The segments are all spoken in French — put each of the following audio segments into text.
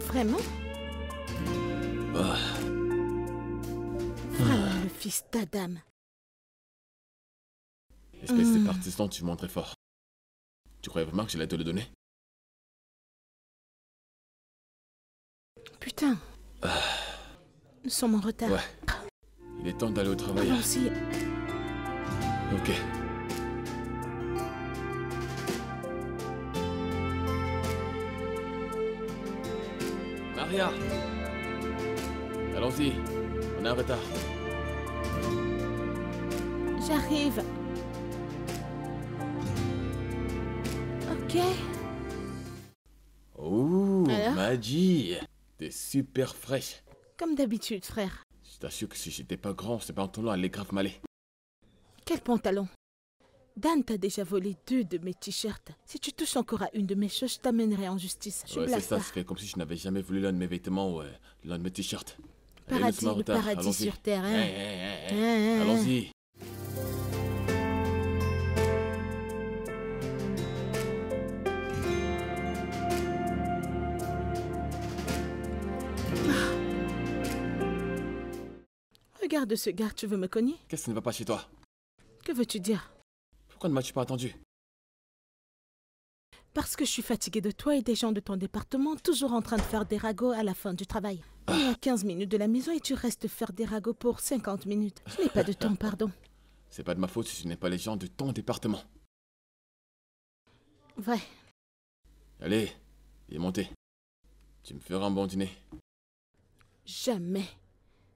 Vraiment? Ah. Vraiment le fils d'Adam. Espèce de partisan, tu montres très fort. Tu croyais vraiment que j'allais te le donner? Putain. Nous sommes en retard. Ouais. Il est temps d'aller au travail. Allons-y. Ok. Maria! Allons-y. On est en retard. J'arrive. Ok. Oh, Alors? Madji! T'es super fraîche. Comme d'habitude, frère. Je t'assure que si j'étais pas grand, ce pantalon allait grave m'aller. Quel pantalon? Dan t'a déjà volé 2 de mes t-shirts. Si tu touches encore à une de mes choses, je t'amènerai en justice. Je Ouais, c'est blague ça, pas. ça fait comme si je n'avais jamais voulu l'un de mes vêtements ou l'un de mes t-shirts. Allez, Paradis, laisse-moi en le retard, paradis allons-y. sur terre, hein. Hey. Allons-y. Regarde ce gars, tu veux me cogner? Qu'est-ce qui ne va pas chez toi? Que veux-tu dire? Pourquoi ne m'as-tu pas attendu? Parce que je suis fatiguée de toi et des gens de ton département, toujours en train de faire des ragots à la fin du travail. On est à 15 minutes de la maison et tu restes faire des ragots pour 50 minutes. Je n'ai pas de temps, pardon. C'est pas de ma faute si ce n'est pas les gens de ton département. Ouais. Allez, il est monté. Tu me feras un bon dîner. Jamais.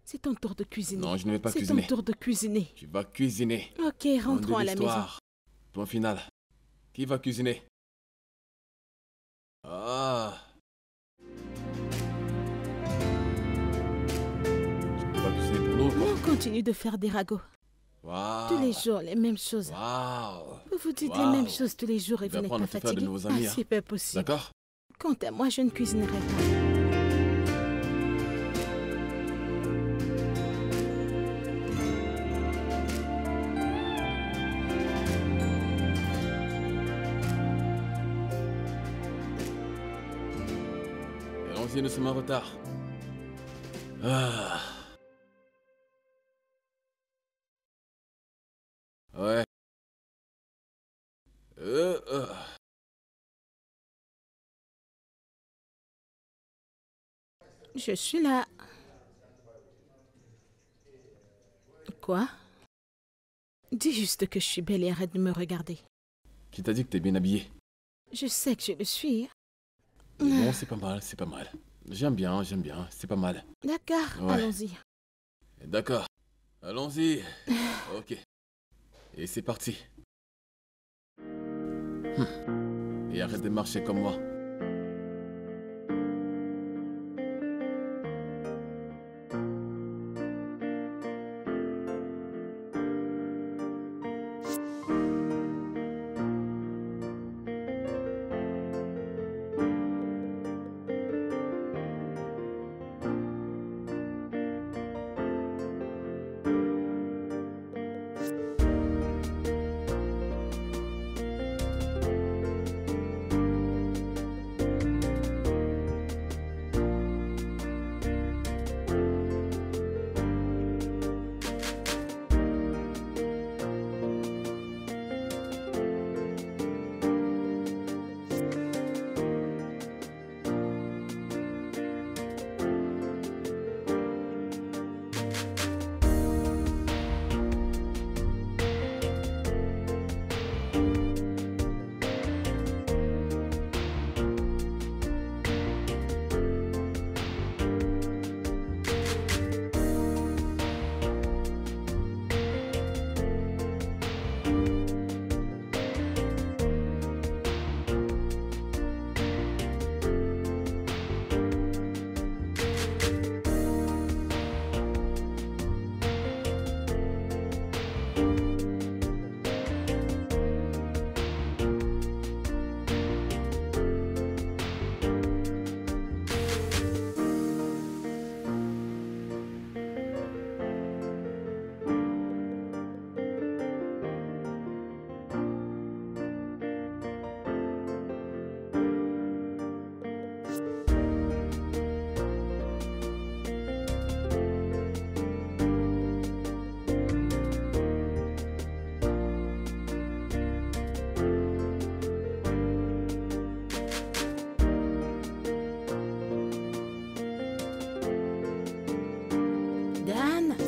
C'est ton tour de cuisiner. Non, je ne vais pas C'est cuisiner. ton tour de cuisiner. Tu vas cuisiner. Ok, rentrons à la maison. Point final. Qui va cuisiner? Ah. Tu peux pas cuisiner pour nous, quoi? On continue de faire des ragots. Waouh. Tous les jours, les mêmes choses. Waouh. Vous vous dites Wow. les mêmes choses tous les jours et Tu vas vous n'êtes apprendre pas à te faire de fatigué. nouveaux amis, hein. C'est pas possible. D'accord? Quant à moi, je ne cuisinerai pas. Allons-y, nous sommes en retard. Ah. Ouais. Je suis là. Quoi? Dis juste que je suis belle et arrête de me regarder. Qui t'a dit que t'es bien habillé? Je sais que je le suis. Bon, c'est pas mal, c'est pas mal. J'aime bien, c'est pas mal. D'accord, Ouais. allons-y. D'accord. Allons-y. Ok. Et c'est parti. Et arrête de marcher comme moi.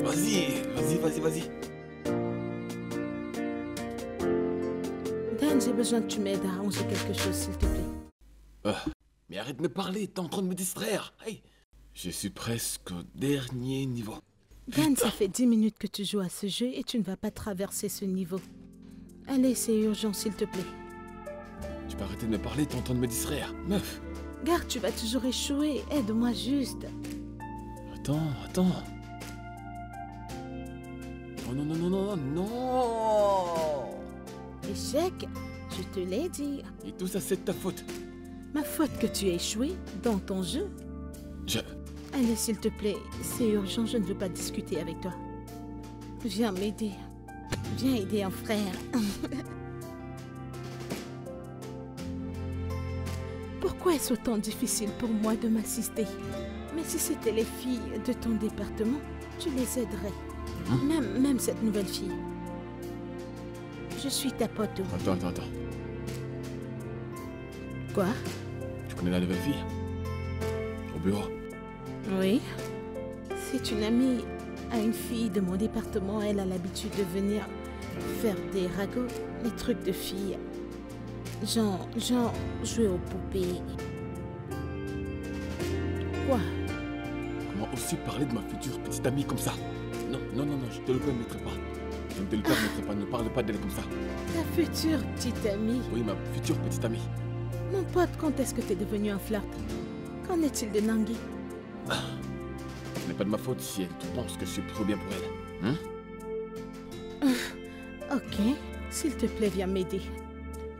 Vas-y. Dan, j'ai besoin que tu m'aides à arranger quelque chose, s'il te plaît. Mais arrête de me parler, t'es en train de me distraire. Hey, je suis presque au dernier niveau. Dan, ça fait 10 minutes que tu joues à ce jeu et tu ne vas pas traverser ce niveau. Allez, c'est urgent, s'il te plaît. Tu peux arrêter de me parler, t'es en train de me distraire. Meuf. Gare, tu vas toujours échouer. Aide-moi juste. Attends. Oh non. Échec, je te l'ai dit. Et tout ça, c'est de ta faute. Ma faute que tu aies échoué dans ton jeu. Allez, s'il te plaît, c'est urgent, je ne veux pas discuter avec toi. Viens m'aider. Viens aider un frère. Pourquoi est-ce autant difficile pour moi de m'assister? Mais si c'était les filles de ton département, tu les aiderais. Même cette nouvelle fille. Je suis ta pote. Attends. Quoi? Tu connais la nouvelle fille? Au bureau? Oui. C'est une amie à une fille de mon département. Elle a l'habitude de venir faire des ragots, les trucs de filles. Genre, jouer aux poupées. Quoi? Comment aussi parler de ma future petite amie comme ça? Non, je te le permettrai pas. Je ne te le permettrai pas, ne parle pas d'elle comme ça. Ta future petite amie? Oui, ma future petite amie. Mon pote, quand est-ce que t'es devenu un flirt? Qu'en est-il de Nangui? Ce n'est pas de ma faute si elle pense que je suis trop bien pour elle. Ok, s'il te plaît, viens m'aider.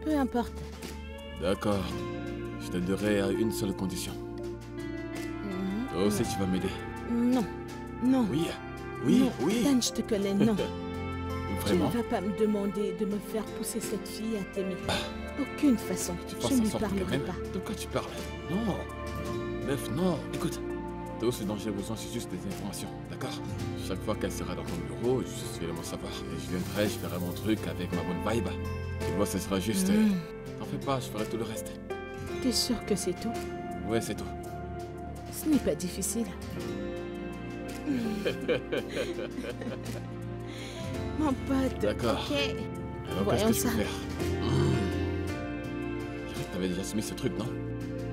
Peu importe. D'accord. Je t'aiderai à une seule condition. Toi aussi, tu vas m'aider. Non. Oui. Dan, je te connais, non. Vraiment? Tu ne vas pas me demander de me faire pousser cette fille à t'aimer. Aucune façon. Je ne lui parlerai pas. De quoi tu parles? Non. Meuf, non. Écoute. Tout ce dont j'ai besoin, c'est juste des informations, d'accord? Chaque fois qu'elle sera dans ton bureau, je vais le savoir. Et je viendrai, je ferai mon truc avec ma bonne vibe. Tu vois, ce sera juste... T'en fais pas, je ferai tout le reste. T'es sûr que c'est tout? Ouais, c'est tout. Ce n'est pas difficile. Mon pote. D'accord. Ok. Alors qu'est-ce que je peux faire? T'avais déjà soumis ce truc, non?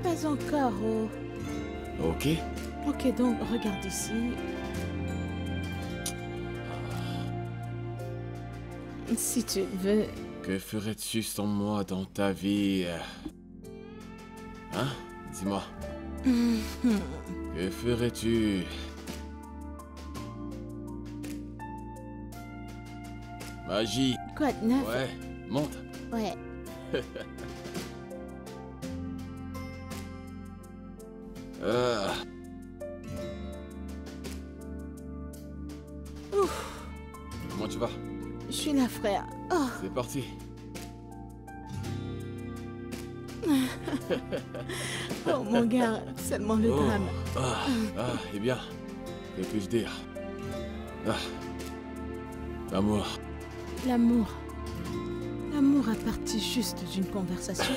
Pas encore, oh. Ok. Ok, donc, regarde ici. Si tu veux... Que ferais-tu sans moi dans ta vie? Hein? Dis-moi. Que ferais-tu? Magie. Quoi de neuf? Ouais, monte. Ouais. Ouf. Comment tu vas? Je suis là, frère. Oh. C'est parti. Oh mon gars, seulement le drame. Eh bien, que puis-je dire? L'amour. L'amour. L'amour a parti juste d'une conversation.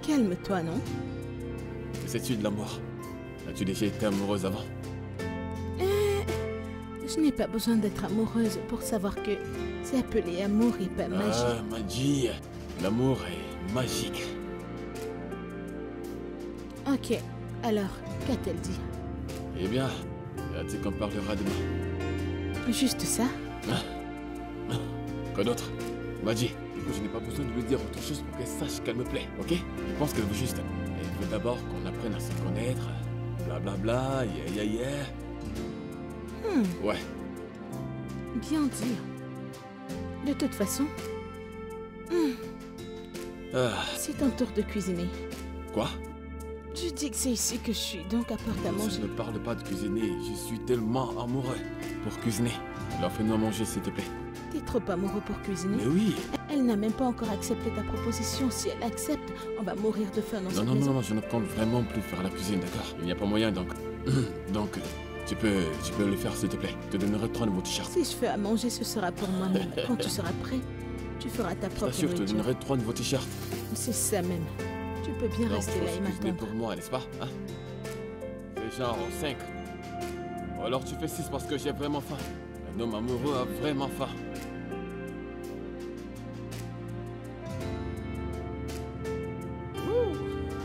Calme-toi, non? Que sais-tu de l'amour? As-tu déjà été amoureuse avant? Je n'ai pas besoin d'être amoureuse pour savoir que c'est appelé amour et pas magie. Magie. L'amour est magique. Ok, alors, qu'a-t-elle dit? Eh bien, elle a dit qu'on parlera demain. Juste ça? Quoi d'autre? Magie, écoute, je n'ai pas besoin de lui dire autre chose pour qu'elle sache qu'elle me plaît, ok? Je pense qu'elle veut juste... Elle veut d'abord qu'on apprenne à se connaître, blablabla, yeah. Ouais. Bien dit. De toute façon... C'est ton tour de cuisiner. Quoi? Je dis que c'est ici que je suis, donc apporte à manger. Je ne parle pas de cuisiner, je suis tellement amoureux pour cuisiner. Alors fais-nous à manger, s'il te plaît. T'es trop amoureux pour cuisiner? Mais oui. Elle n'a même pas encore accepté ta proposition. Si elle accepte, on va mourir de faim dans cette maison. Non, je ne compte vraiment plus faire la cuisine, d'accord? Il n'y a pas moyen, donc... tu peux le faire, s'il te plaît. Je te donnerai 3 nouveaux t-shirts. Si je fais à manger, ce sera pour moi-même. Quand tu seras prêt, tu feras ta propre nourriture. Je te donnerai 3 nouveaux t-shirts. C'est ça même. Tu peux bien rester là et m'attendre. Pour moi, n'est-ce pas, hein? C'est genre 5. Ou alors tu fais 6 parce que j'ai vraiment faim. Un homme amoureux a vraiment faim.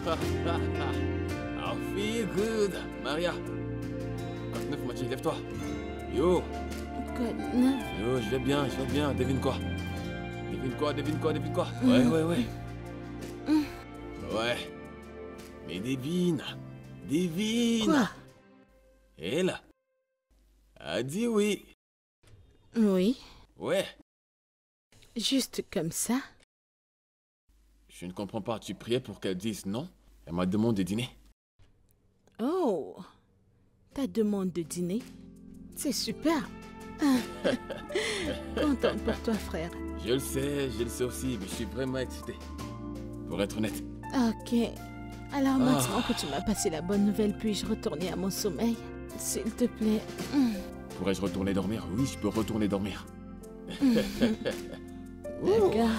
I feel good. Maria. Code 9, Mathieu, lève-toi. Yo. Code 9. Yo, je vais bien. Devine quoi? Devine quoi? Ouais. Ouais. Mais devine. Quoi? Elle a dit oui. Oui. Ouais. Juste comme ça? Je ne comprends pas. Tu priais pour qu'elle dise non? Elle m'a demandé de dîner. Oh. Ta demande de dîner? C'est super. Contente pour toi, frère. Je le sais aussi, mais je suis vraiment excité. Pour être honnête. Ok. Alors maintenant que tu m'as passé la bonne nouvelle, puis-je retourner à mon sommeil? S'il te plaît. Pourrais-je retourner dormir? Oui, je peux retourner dormir. D'accord.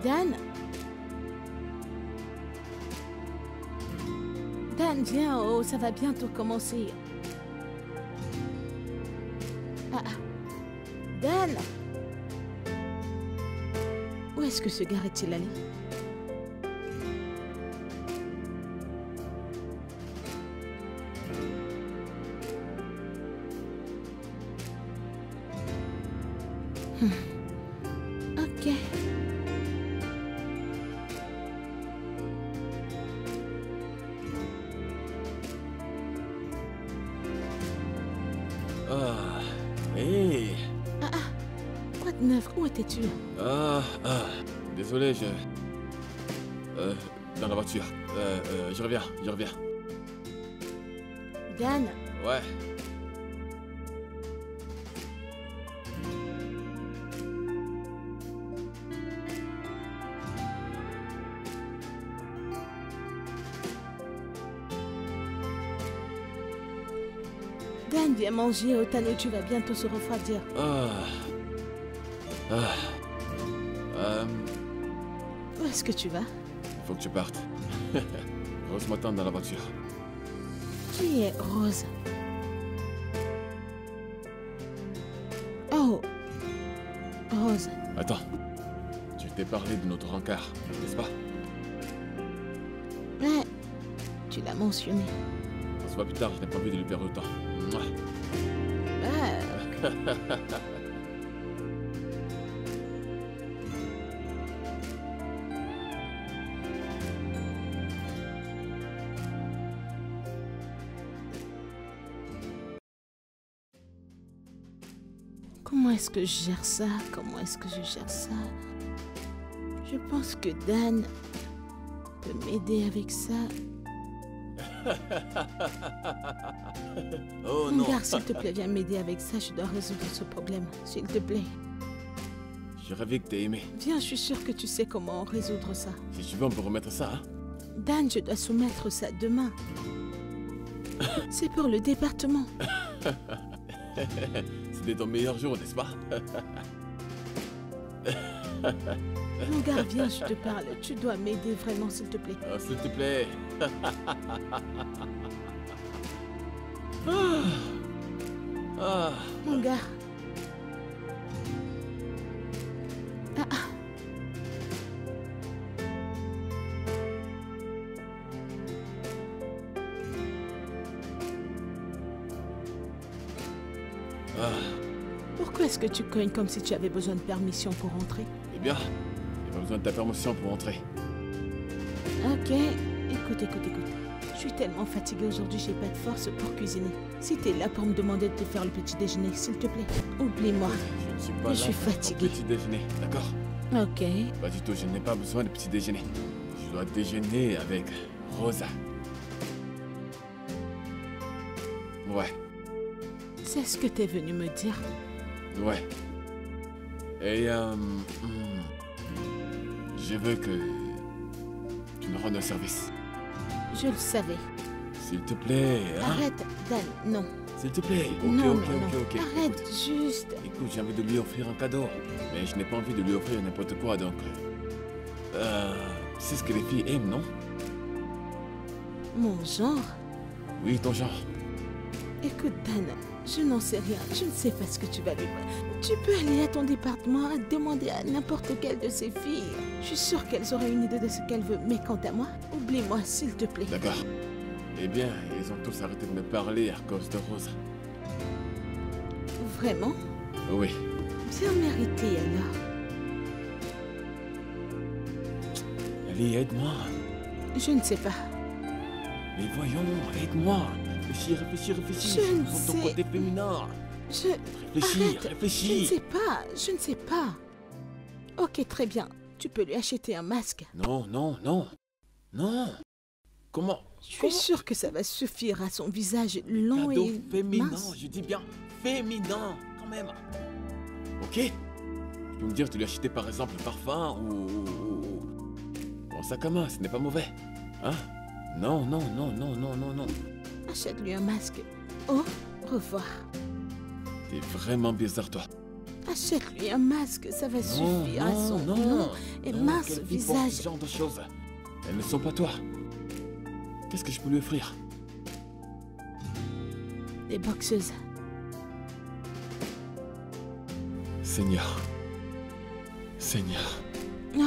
Dan? Dan, viens, oh, ça va bientôt commencer. Dan? Où est-ce que ce gars est-il allé? Ok. Hey. Quoi de neuf? Où étais-tu? Désolé, dans la voiture. Je reviens. Dan? Ouais. Dan, viens manger au Tano, tu vas bientôt se refroidir. Où est-ce que tu vas? Il faut que tu partes. Rose m'attend dans la voiture. Qui est Rose? Oh! Rose. Attends. Je t'ai parlé de notre rencard, n'est-ce pas? Ouais, tu l'as mentionné. On se voit plus tard, je n'ai pas envie de lui perdre autant. Ah. Comment est-ce que je gère ça? Je pense que Dan peut m'aider avec ça. Oh Mon non. gars, s'il te plaît, viens m'aider avec ça. Je dois résoudre ce problème. S'il te plaît. J'ai rêvé que t'aies aimé. Viens, je suis sûre que tu sais comment résoudre ça. Si tu veux, on peut remettre ça, hein? Dan, je dois soumettre ça demain. C'est pour le département. C'était ton meilleur jour, n'est-ce pas? Mon gars, viens, je te parle. Tu dois m'aider vraiment, s'il te plaît. Oh, s'il te plaît. Mon gars. Pourquoi est-ce que tu cognes comme si tu avais besoin de permission pour entrer? Eh bien, j'ai pas besoin de ta permission pour entrer. Ok, écoute. Je suis tellement fatiguée aujourd'hui, j'ai pas de force pour cuisiner. Si t'es là pour me demander de te faire le petit déjeuner, s'il te plaît, oublie-moi. Je ne suis pas là Je suis pour ton fatiguée. petit déjeuner, d'accord? Ok. Pas du tout, je n'ai pas besoin de petit déjeuner. Je dois déjeuner avec Rosa. Ouais, C'est ce que t'es venu me dire. ouais. Et je veux que tu me rendes un service. Je le savais. S'il te plaît, hein? Arrête, Dan, non. S'il te plaît. Ok, Non, ok, non, ok, non. ok. Arrête, Écoute, juste. écoute, j'ai envie de lui offrir un cadeau. Mais je n'ai pas envie de lui offrir n'importe quoi, donc... c'est ce que les filles aiment, non? Mon genre? Oui, ton genre. Écoute, Dan, je n'en sais rien. Je ne sais pas ce que tu vas lui faire. Tu peux aller à ton département et demander à n'importe quelle de ces filles. Je suis sûre qu'elles auraient une idée de ce qu'elles veulent. Mais quant à moi, oublie-moi, s'il te plaît. D'accord. Eh bien, ils ont tous arrêté de me parler à cause de Rose. Vraiment? Oui. Bien mérité alors. Allez, aide-moi. Je ne sais pas. Mais voyons, aide-moi. Réfléchis, réfléchis, réfléchis. Je ne Prends ton sais- côté féminin. Je... Réfléchis, Arrête. Je ne réfléchis. sais pas. Je ne sais pas. Ok, très bien. Tu peux lui acheter un masque. Non, non, non. Non. Comment? Je suis sûre que ça va suffire à son visage long Cadeau et féminin, mince. je dis bien féminin, quand même. Ok? Tu peux me dire de lui acheter par exemple un parfum ou un sac à main, ce n'est pas mauvais. Hein? Non, non, non, non, non, non, non. Achète-lui un masque. Au revoir. T'es vraiment bizarre, toi. Achète-lui un masque, ça va Non, suffire à son non, long et non, mince quelle fille porte visage. ce genre de choses. Elles ne sont pas toi. Qu'est-ce que je peux lui offrir? Des boxeuses. Seigneur. Seigneur. Oh,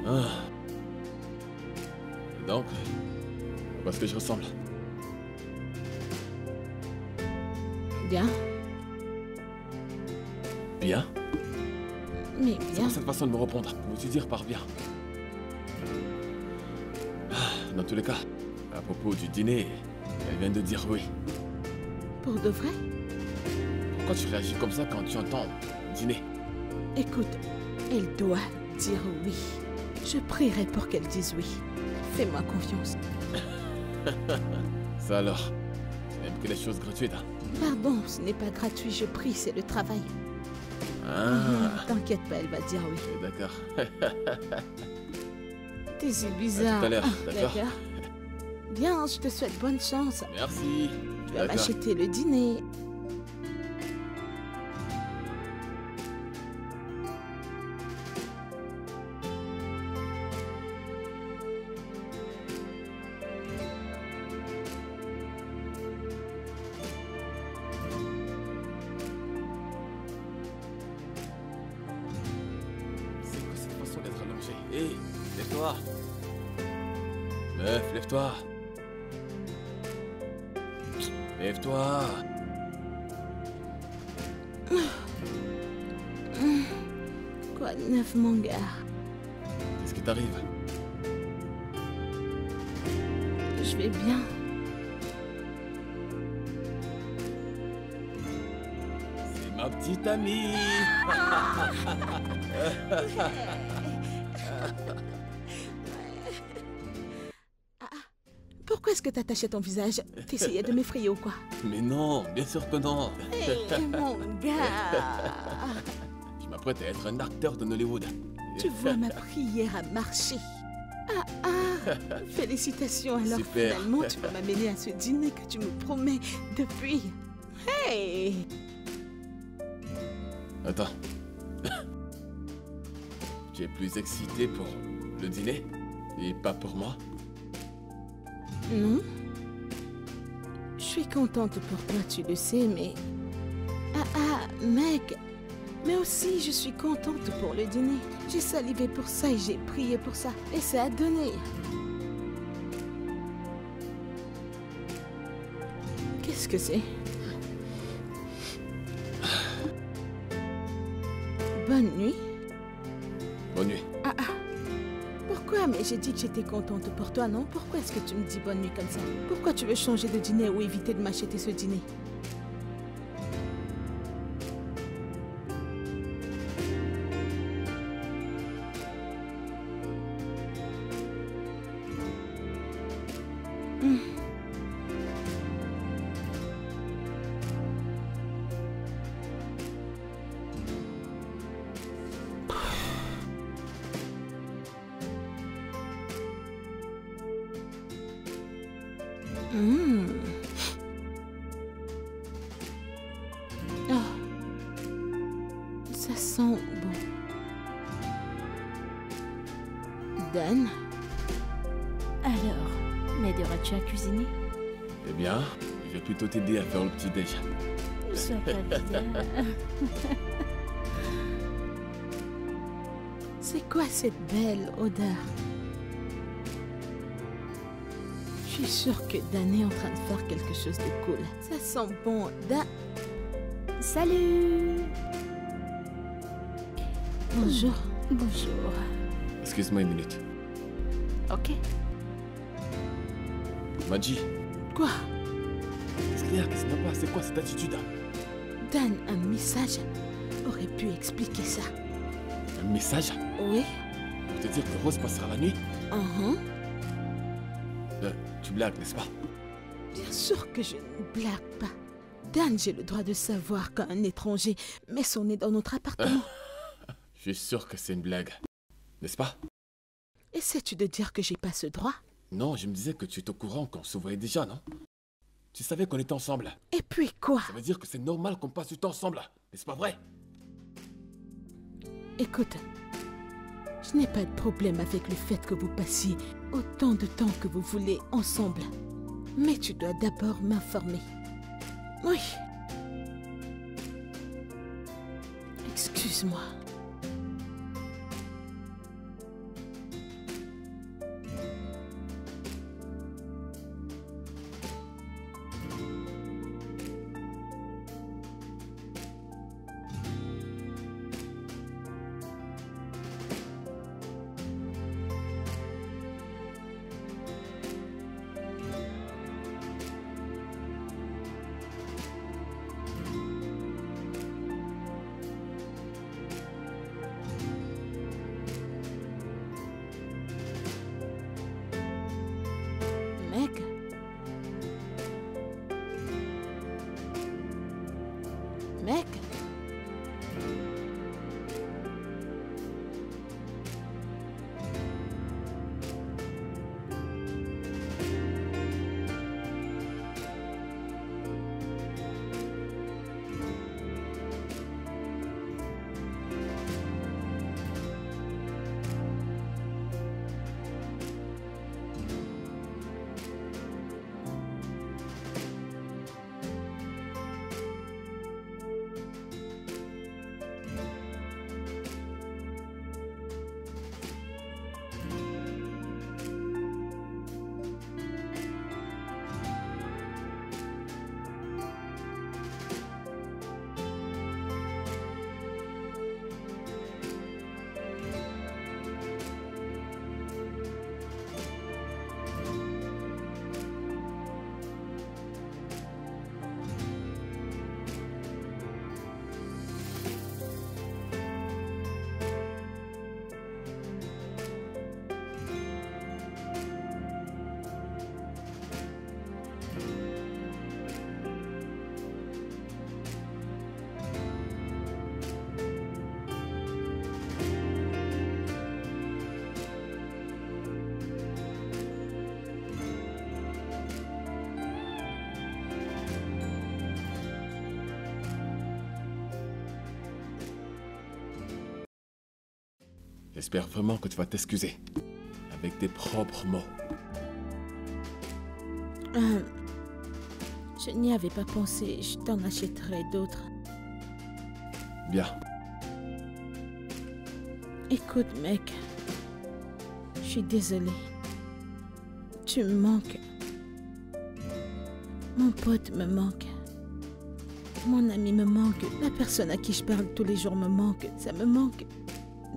Ah. Donc, à ce que je ressemble. bien. Bien? Mais C'est bien. quoi cette façon de me répondre? Veux-tu dire par bien? Ah, dans tous les cas, à propos du dîner, elle vient de dire oui. Pour de vrai? Pourquoi tu réagis comme ça quand tu entends dîner? Écoute, elle doit dire oui. Je prierai pour qu'elle dise oui. Fais-moi confiance. Ça alors, tu n'aimes que les choses gratuites, hein? Pardon, ce n'est pas gratuit, je prie, c'est le travail. Ah, T'inquiète pas, elle va dire oui. ok, d'accord. T'es si bizarre. À tout à l'heure, Ah, d'accord. Bien, je te souhaite bonne chance. Merci. Tu vas D'accord. m'acheter le dîner. C'est quoi cette façon d'être allongé? Hé, lève-toi. Meuf, lève-toi. Lève-toi. Quoi de neuf, mon gars? Qu'est-ce qui t'arrive? Je vais bien. C'est ma petite amie. Pourquoi est-ce que t'attachais ton visage? T'essayais de m'effrayer ou quoi? Mais non, bien sûr que non. Hé, mon gars! Je m'apprête à être un acteur de Hollywood. Tu vois ma prière à marcher. Félicitations alors, Super. finalement, tu vas m'amener à ce dîner que tu me promets depuis. Hey! Attends. Tu es plus excité pour le dîner et pas pour moi? Non? Je suis contente pour toi, tu le sais, mais... mec! Mais aussi, je suis contente pour le dîner. J'ai salivé pour ça et j'ai prié pour ça. Et ça a donné. Qu'est-ce que c'est? Bonne nuit. Bonne nuit. Pourquoi? Mais j'ai dit que j'étais contente pour toi, non? Pourquoi est-ce que tu me dis bonne nuit comme ça? Pourquoi tu veux changer de dîner ou éviter de m'acheter ce dîner? Hmm. Oh. Ça sent bon. Dan? Alors, m'aideras-tu à cuisiner? Eh bien, je vais plutôt t'aider à faire le petit-déj. Ne sois pas bizarre. C'est quoi cette belle odeur? Je suis sûre que Dan est en train de faire quelque chose de cool. Ça sent bon. Dan... Salut! Bonjour. Bonjour. Excuse-moi une minute. Ok. Madji, Quoi? qu'est-ce qu'il y a? Qu'est-ce qu'il n'y a pas? C'est quoi cette attitude? Dan, un message aurait pu expliquer ça. Un message? Oui? Pour te dire que Rose passera la nuit? Uh-huh. Tu blagues, n'est-ce pas? Bien sûr que je ne blague pas. Dan, j'ai le droit de savoir quand un étranger met son nez dans notre appartement. Je suis sûr que c'est une blague. N'est-ce pas? Essaies-tu de dire que j'ai pas ce droit? Non, je me disais que tu étais au courant qu'on se voyait déjà, non? Tu savais qu'on était ensemble. Et puis quoi? Ça veut dire que c'est normal qu'on passe du temps ensemble. N'est-ce pas vrai? Écoute, je n'ai pas de problème avec le fait que vous passiez autant de temps que vous voulez ensemble. Mais tu dois d'abord m'informer. Oui. Excuse-moi. Meg? Meg? J'espère vraiment que tu vas t'excuser. Avec tes propres mots. Je n'y avais pas pensé. Je t'en achèterai d'autres. Bien. Écoute, mec. Je suis désolée. Tu me manques. Mon pote me manque. Mon ami me manque. La personne à qui je parle tous les jours me manque. Ça me manque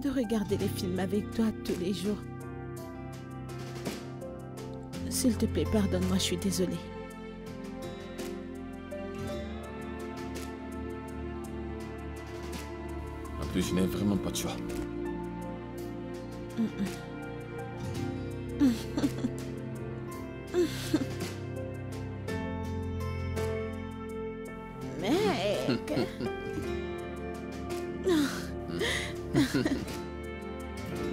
de regarder les films avec toi tous les jours. S'il te plaît, pardonne-moi, je suis désolée. En plus, je n'ai vraiment pas de choix. Mec.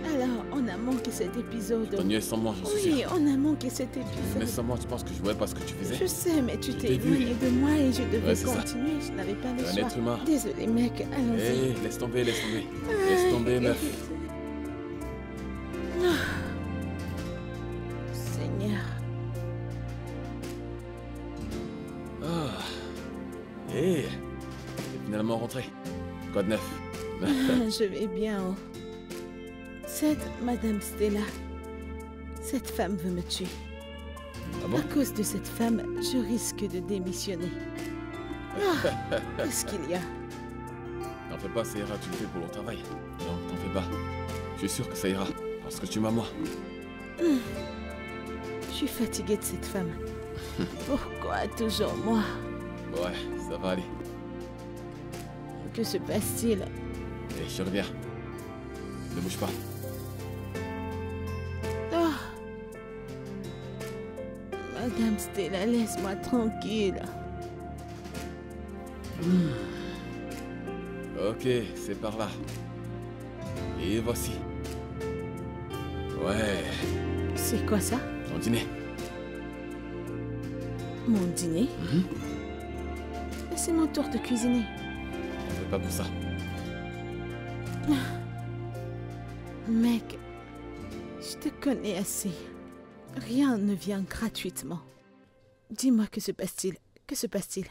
Alors, on a manqué cet épisode. T'ennuyais sans moi, j'en suis Oui, sûr. on a manqué cet Mais épisode. sans moi, tu penses que je voyais pas ce que tu faisais? Je sais, mais tu Je t'es t'ai vu. éloigné de moi et je devais Ouais, c'est ça. continuer. Je n'avais pas le T'es un choix. être humain. Désolé, mec. Allons-y. Hé, laisse tomber, laisse tomber. Laisse tomber, meuf. Seigneur. Ah. Hé, t'es finalement rentré. Quoi de neuf? Je vais bien. Oh. Cette Madame Stella, cette femme veut me tuer. Ah bon? À cause de cette femme, je risque de démissionner. Ah, qu'est-ce qu'il y a? T'en fais pas, ça ira, tu le fais pour le travail. Non, t'en fais pas. Je suis sûr que ça ira, parce que tu m'as moi. Je suis fatiguée de cette femme. Pourquoi toujours moi? Ouais, ça va aller. Que se passe-t-il? Et je reviens. Ne bouge pas. Oh. Madame Stella, laisse-moi tranquille. Ok, c'est par là. Et voici. Ouais, C'est quoi ça? ton dîner. Mon dîner? Mhm. C'est mon tour de cuisiner. T'en fais pas pour ça. Mec, je te connais assez. Rien ne vient gratuitement. Dis-moi, que se passe-t-il? Que se passe-t-il?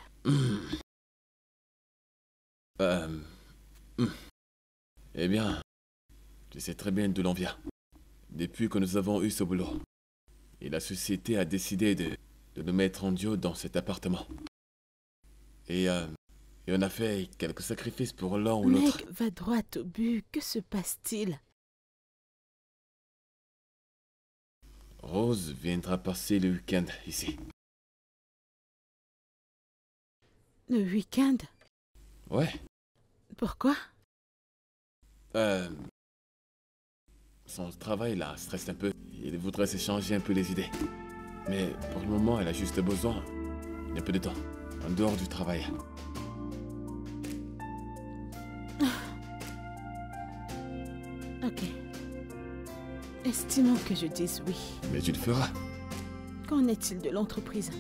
Eh bien, tu sais très bien d'où l'on vient. Depuis que nous avons eu ce boulot, et la société a décidé de nous mettre en duo dans cet appartement. Et on a fait quelques sacrifices pour l'un ou l'autre. Mec, va droit au but. Que se passe-t-il? Rose viendra passer le week-end ici. Le week-end? Ouais. Pourquoi? Son travail la stresse un peu. Il voudrait s'échanger un peu les idées. Mais pour le moment, elle a juste besoin d'un peu de temps, en dehors du travail. Ok. Estimons que je dise oui. Mais tu le feras. Qu'en est-il de l'entreprise?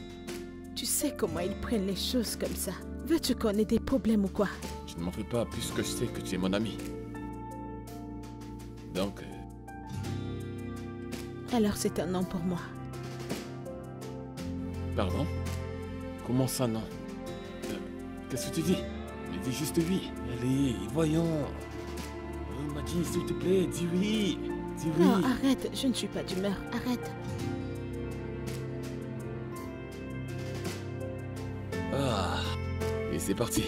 Tu sais comment ils prennent les choses comme ça. Veux-tu qu'on ait des problèmes ou quoi? Je ne m'en fais pas puisque je sais que tu es mon ami. Donc, Alors c'est un non pour moi. pardon? Comment ça, non? Qu'est-ce que tu dis? Mais dis juste oui. Allez, voyons. Mathis, s'il te plaît, dis oui. Dis oui. Non, arrête, je ne suis pas d'humeur. Arrête. Ah. Et c'est parti.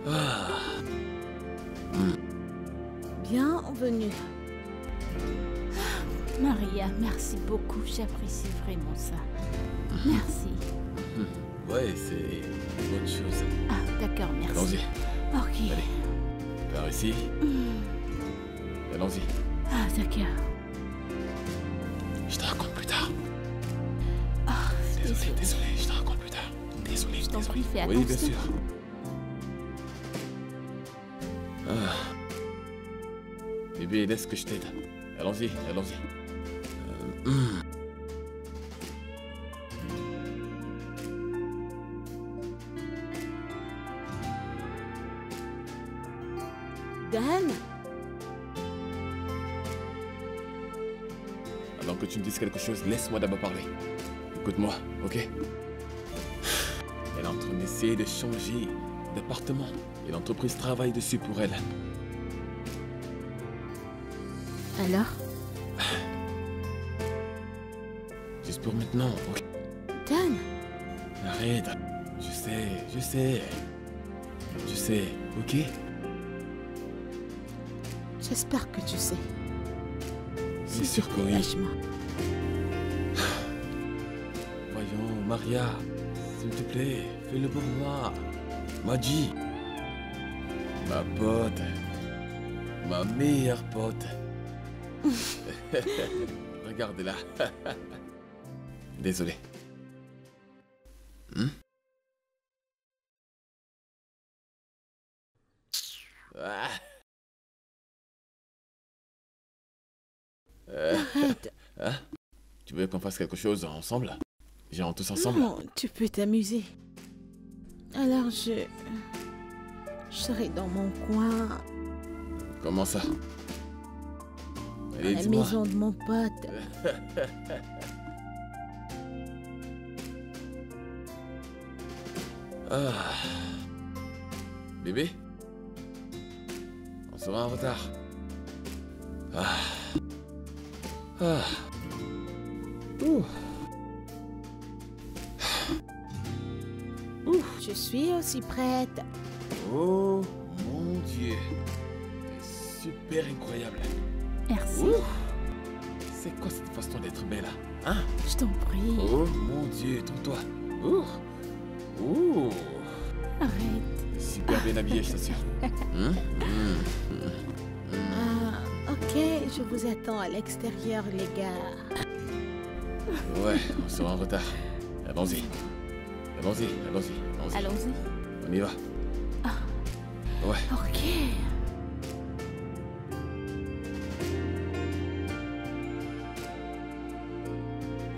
Ah. Bienvenue. Maria, merci beaucoup. J'apprécie vraiment ça. Merci. Ouais, c'est une bonne chose. Ah, d'accord, merci. Allons-y. Ok. Allez. Par ici. Allons-y. Ah, d'accord. Je te raconte plus tard. Ah, Désolé, je te raconte plus tard. Désolé, Je t'en prie, fais Oui, bien attention. sûr. Ah. Bébé, laisse que je t'aide. Allons-y, allons-y. Dan? Avant que tu me dises quelque chose, laisse-moi d'abord parler. Écoute-moi, ok? Elle est en train d'essayer de changer d'appartement. Et l'entreprise travaille dessus pour elle. Alors? Juste pour maintenant, ok? Dan? Arrête. Je sais. Ok? J'espère que tu sais. Bien sûr que oui. Lâche-moi. Voyons, Maria, s'il te plaît, fais-le pour moi. Madji, ma pote, ma meilleure pote. Regarde-la. Désolé. Ah. Arrête. Hein? Tu veux qu'on fasse quelque chose ensemble? Genre tous ensemble? Non, tu peux t'amuser. Alors je serai dans mon coin, Comment ça? à Allez, la dis-moi. maison de mon pote. Ah. Bébé? On sera en retard. Ah. Ah. Ouh. Je suis aussi prête. Oh mon Dieu. C'est super incroyable. Merci. Ouh. C'est quoi cette façon d'être belle là? Hein? Je t'en prie. Oh mon Dieu, toi. Ouh. Ouh. Arrête. Super bien habillé, je t'assure. Ah, ok, je vous attends à l'extérieur, les gars. Ouais, on sera en retard. Allons-y. Allons-y, allons-y, allons-y. Allons-y. On y va. Ouais. Ok.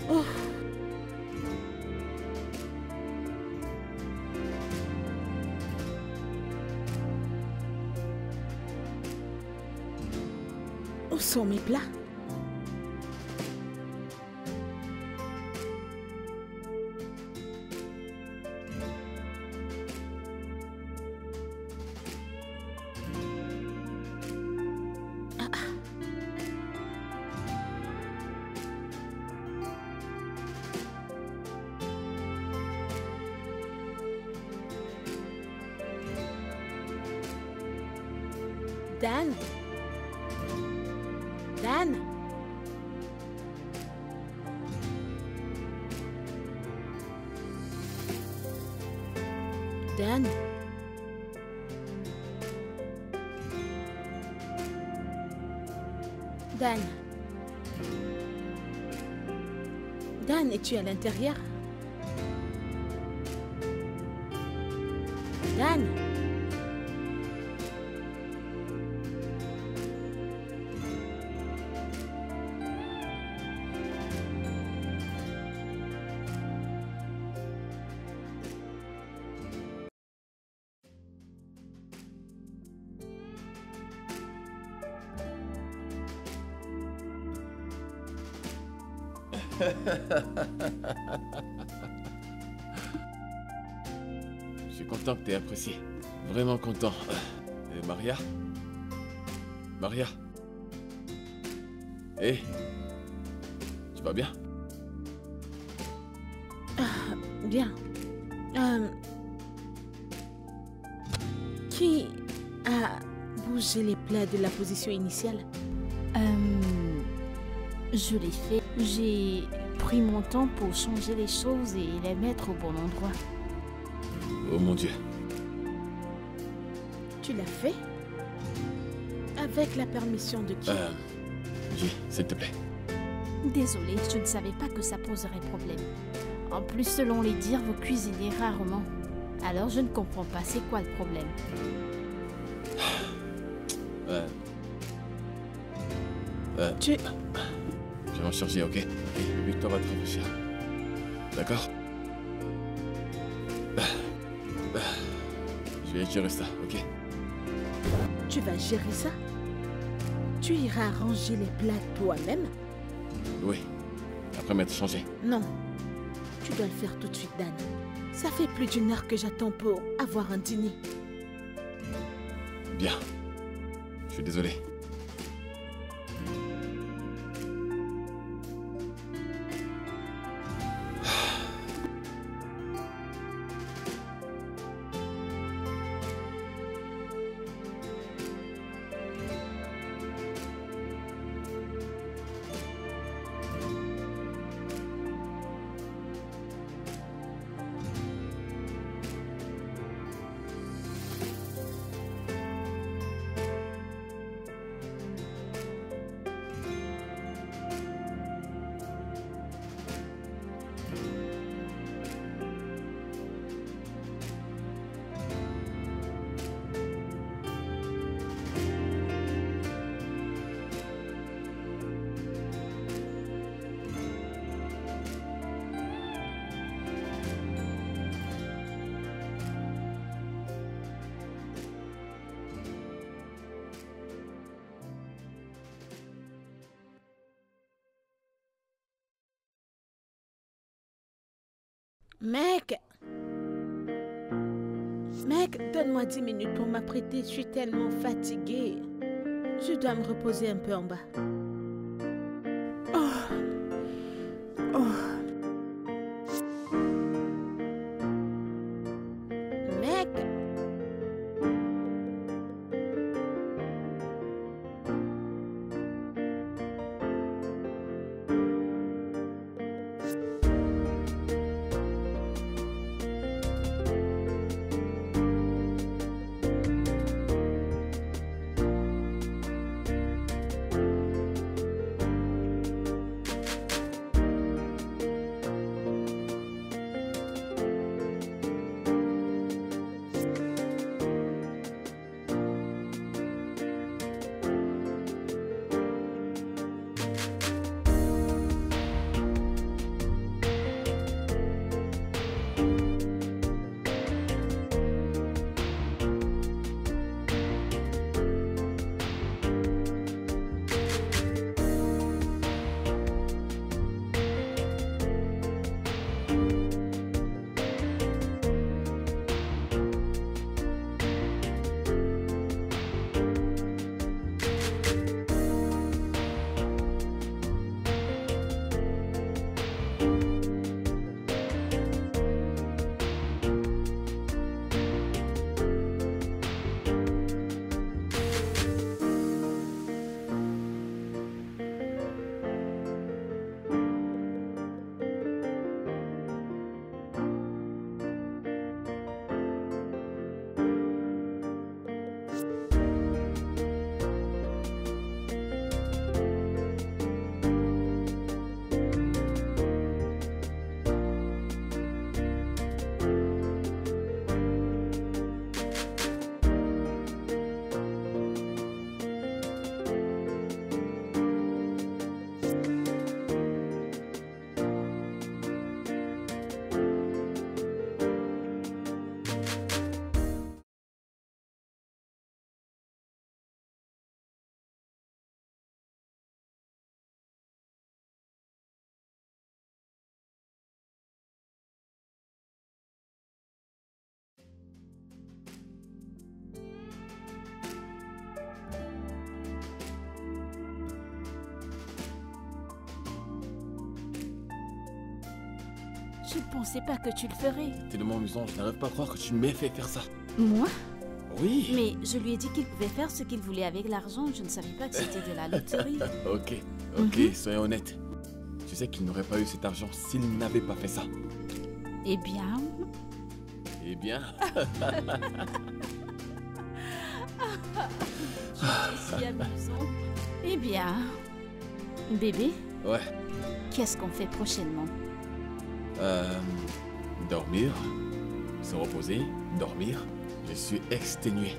Oh, où sont mes plats? Dan? Dan? Dan? Dan? Dan, es-tu à l'intérieur? Dan? Je suis content que tu aies apprécié. Vraiment content. Et Maria? Maria? Hé? Tu vas bien? Bien. Qui a bougé les plats de la position initiale? Je l'ai fait. J'ai pris mon temps pour changer les choses et les mettre au bon endroit. Oh mon Dieu. Tu l'as fait? Avec la permission de qui? J, s'il te plaît. Désolée, je ne savais pas que ça poserait problème. En plus, selon les dires, vous cuisinez rarement. Alors je ne comprends pas, c'est quoi le problème? Tu... Je vais m'en charger, ok? Et bébé, toi va te rafraîchir. D'accord? Je vais gérer ça, ok? Tu vas gérer ça? Tu iras ranger les plats toi-même? Oui. Après m'être changé. Non. Tu dois le faire tout de suite, Dan. Ça fait plus d'une heure que j'attends pour avoir un dîner. Bien. Je suis désolé. Mec! Mec, donne-moi 10 minutes pour m'apprêter. Je suis tellement fatiguée. Je dois me reposer un peu en bas. Oh. Oh. Mec! Je ne pensais pas que tu le ferais. T'es tellement amusant, je n'arrive pas à croire que tu m'aies fait faire ça. Moi? Oui. Mais je lui ai dit qu'il pouvait faire ce qu'il voulait avec l'argent. Je ne savais pas que c'était de la loterie. Ok, soyons honnêtes. Tu sais qu'il n'aurait pas eu cet argent s'il n'avait pas fait ça. Eh bien... Eh bien... Je suis amusant. Eh bien... Bébé, Ouais. qu'est-ce qu'on fait prochainement? Dormir, se reposer, dormir. Je suis exténué.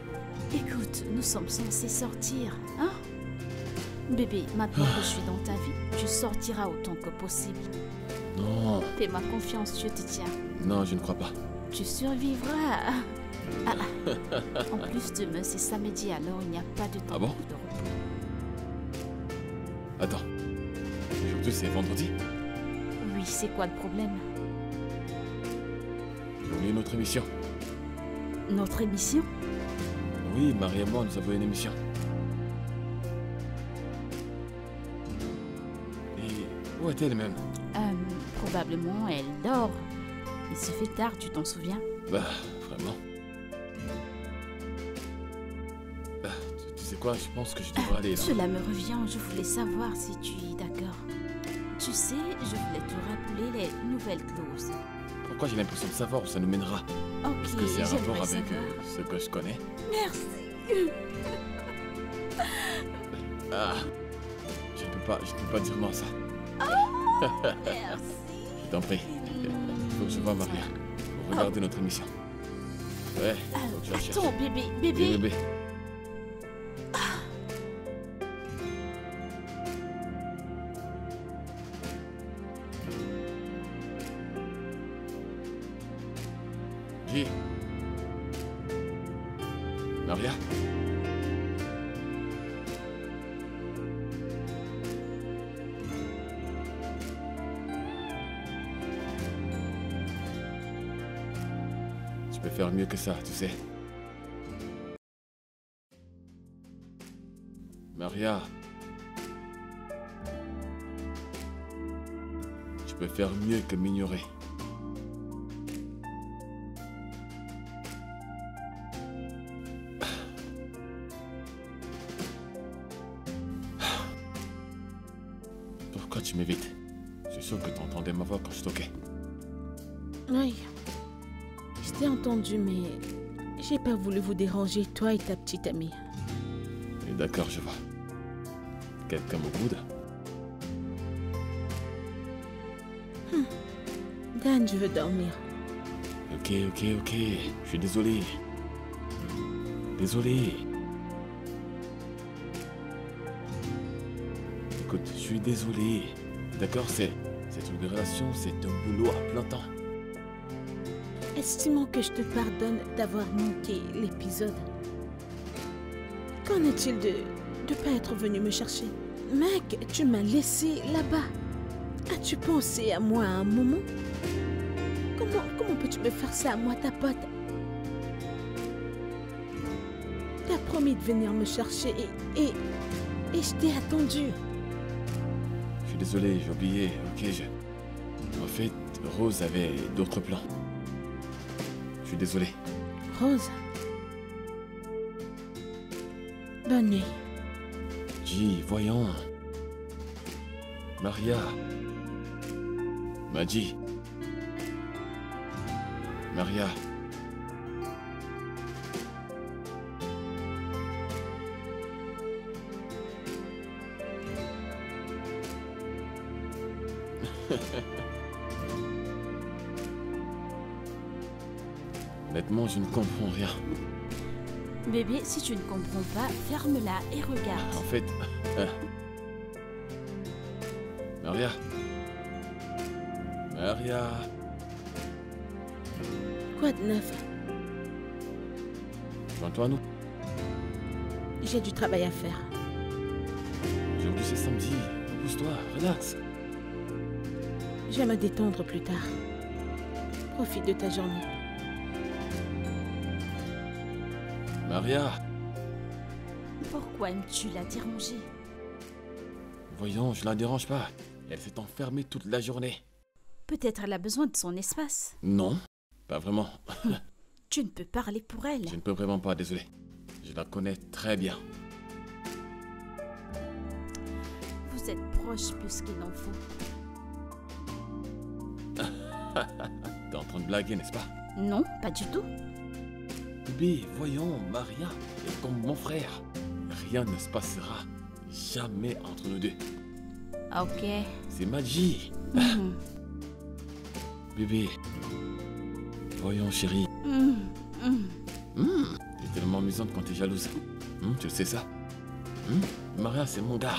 Écoute, nous sommes censés sortir, hein? Bébé, maintenant que je suis dans ta vie, tu sortiras autant que possible. Non, Fais-moi confiance, je te tiens. non, je ne crois pas. Tu survivras. En plus, demain, c'est samedi, alors il n'y a pas de temps Ah bon? de repos. Attends. Aujourd'hui, c'est vendredi. Oui, c'est quoi le problème? J'ai oublié notre émission. Notre émission? Oui, Marie et moi, nous avons une émission. Et où est-elle même? Probablement, elle dort. Il se fait tard, tu t'en souviens? Bah, vraiment. Bah, tu sais quoi, je pense que je devrais aller là. Cela me revient, je voulais savoir si tu es d'accord. Tu sais, je voulais te rappeler les nouvelles clauses. Pourquoi j'ai l'impression de savoir où ça nous mènera? Ok, Est-ce que c'est un rapport j'aimerais avec savoir. ce que je connais? Merci. Ah, je ne peux pas dire non à ça. Merci. Je t'en prie. Faut que je vois Maria. Pour regarder notre émission. Ouais, faut que je la cherche. Attends, bébé, Oui, bébé. bébé. Guy. Maria. peux faire mieux que ça, tu sais. Maria. Tu peux faire mieux que m'ignorer. Pourquoi tu m'évites? Je suis sûr que tu entendais ma voix quand je toquais. Oui. Je t'ai entendu, mais j'ai pas voulu vous déranger, toi et ta petite amie. D'accord, je vois. Quelqu'un me boude? Dan, je veux dormir. Ok. Je suis désolé. Désolé. Écoute, je suis désolé. D'accord, c'est une relation, c'est un boulot à plein temps. Estimons que je te pardonne d'avoir manqué l'épisode. Qu'en est-il de pas être venu me chercher? Mec, tu m'as laissé là-bas. As-tu pensé à moi à un moment? Comment peux-tu me faire ça à moi, ta pote? T'as promis de venir me chercher et je t'ai attendu. Je suis désolé, j'ai oublié, ok, En fait, Rose avait d'autres plans. Je suis désolé. Rose. Bonne nuit. J, voyons. Maria. Maji. Maria. Honnêtement, je ne comprends rien. Bébé, si tu ne comprends pas, ferme-la et regarde. En fait... Maria. Maria. Quoi de neuf? Joins-toi à nous. J'ai du travail à faire. Aujourd'hui c'est samedi. Repousse-toi, relax. Je vais me détendre plus tard. Profite de ta journée. Maria. Pourquoi aimes-tu la déranger? Voyons, je la dérange pas. Elle s'est enfermée toute la journée. Peut-être elle a besoin de son espace. Non, pas vraiment. Tu ne peux parler pour elle. Je ne peux vraiment pas, désolé. Je la connais très bien. Vous êtes proches plus qu'il n'en faut. T'es en train de blaguer, n'est-ce pas? Non, pas du tout. Bébé, voyons, Maria est comme mon frère. Rien ne se passera jamais entre nous deux. Ok. C'est magie. Mhm. Bébé. Voyons, chérie. T'es tellement amusante quand t'es jalouse. Tu le sais ça? Maria, c'est mon gars.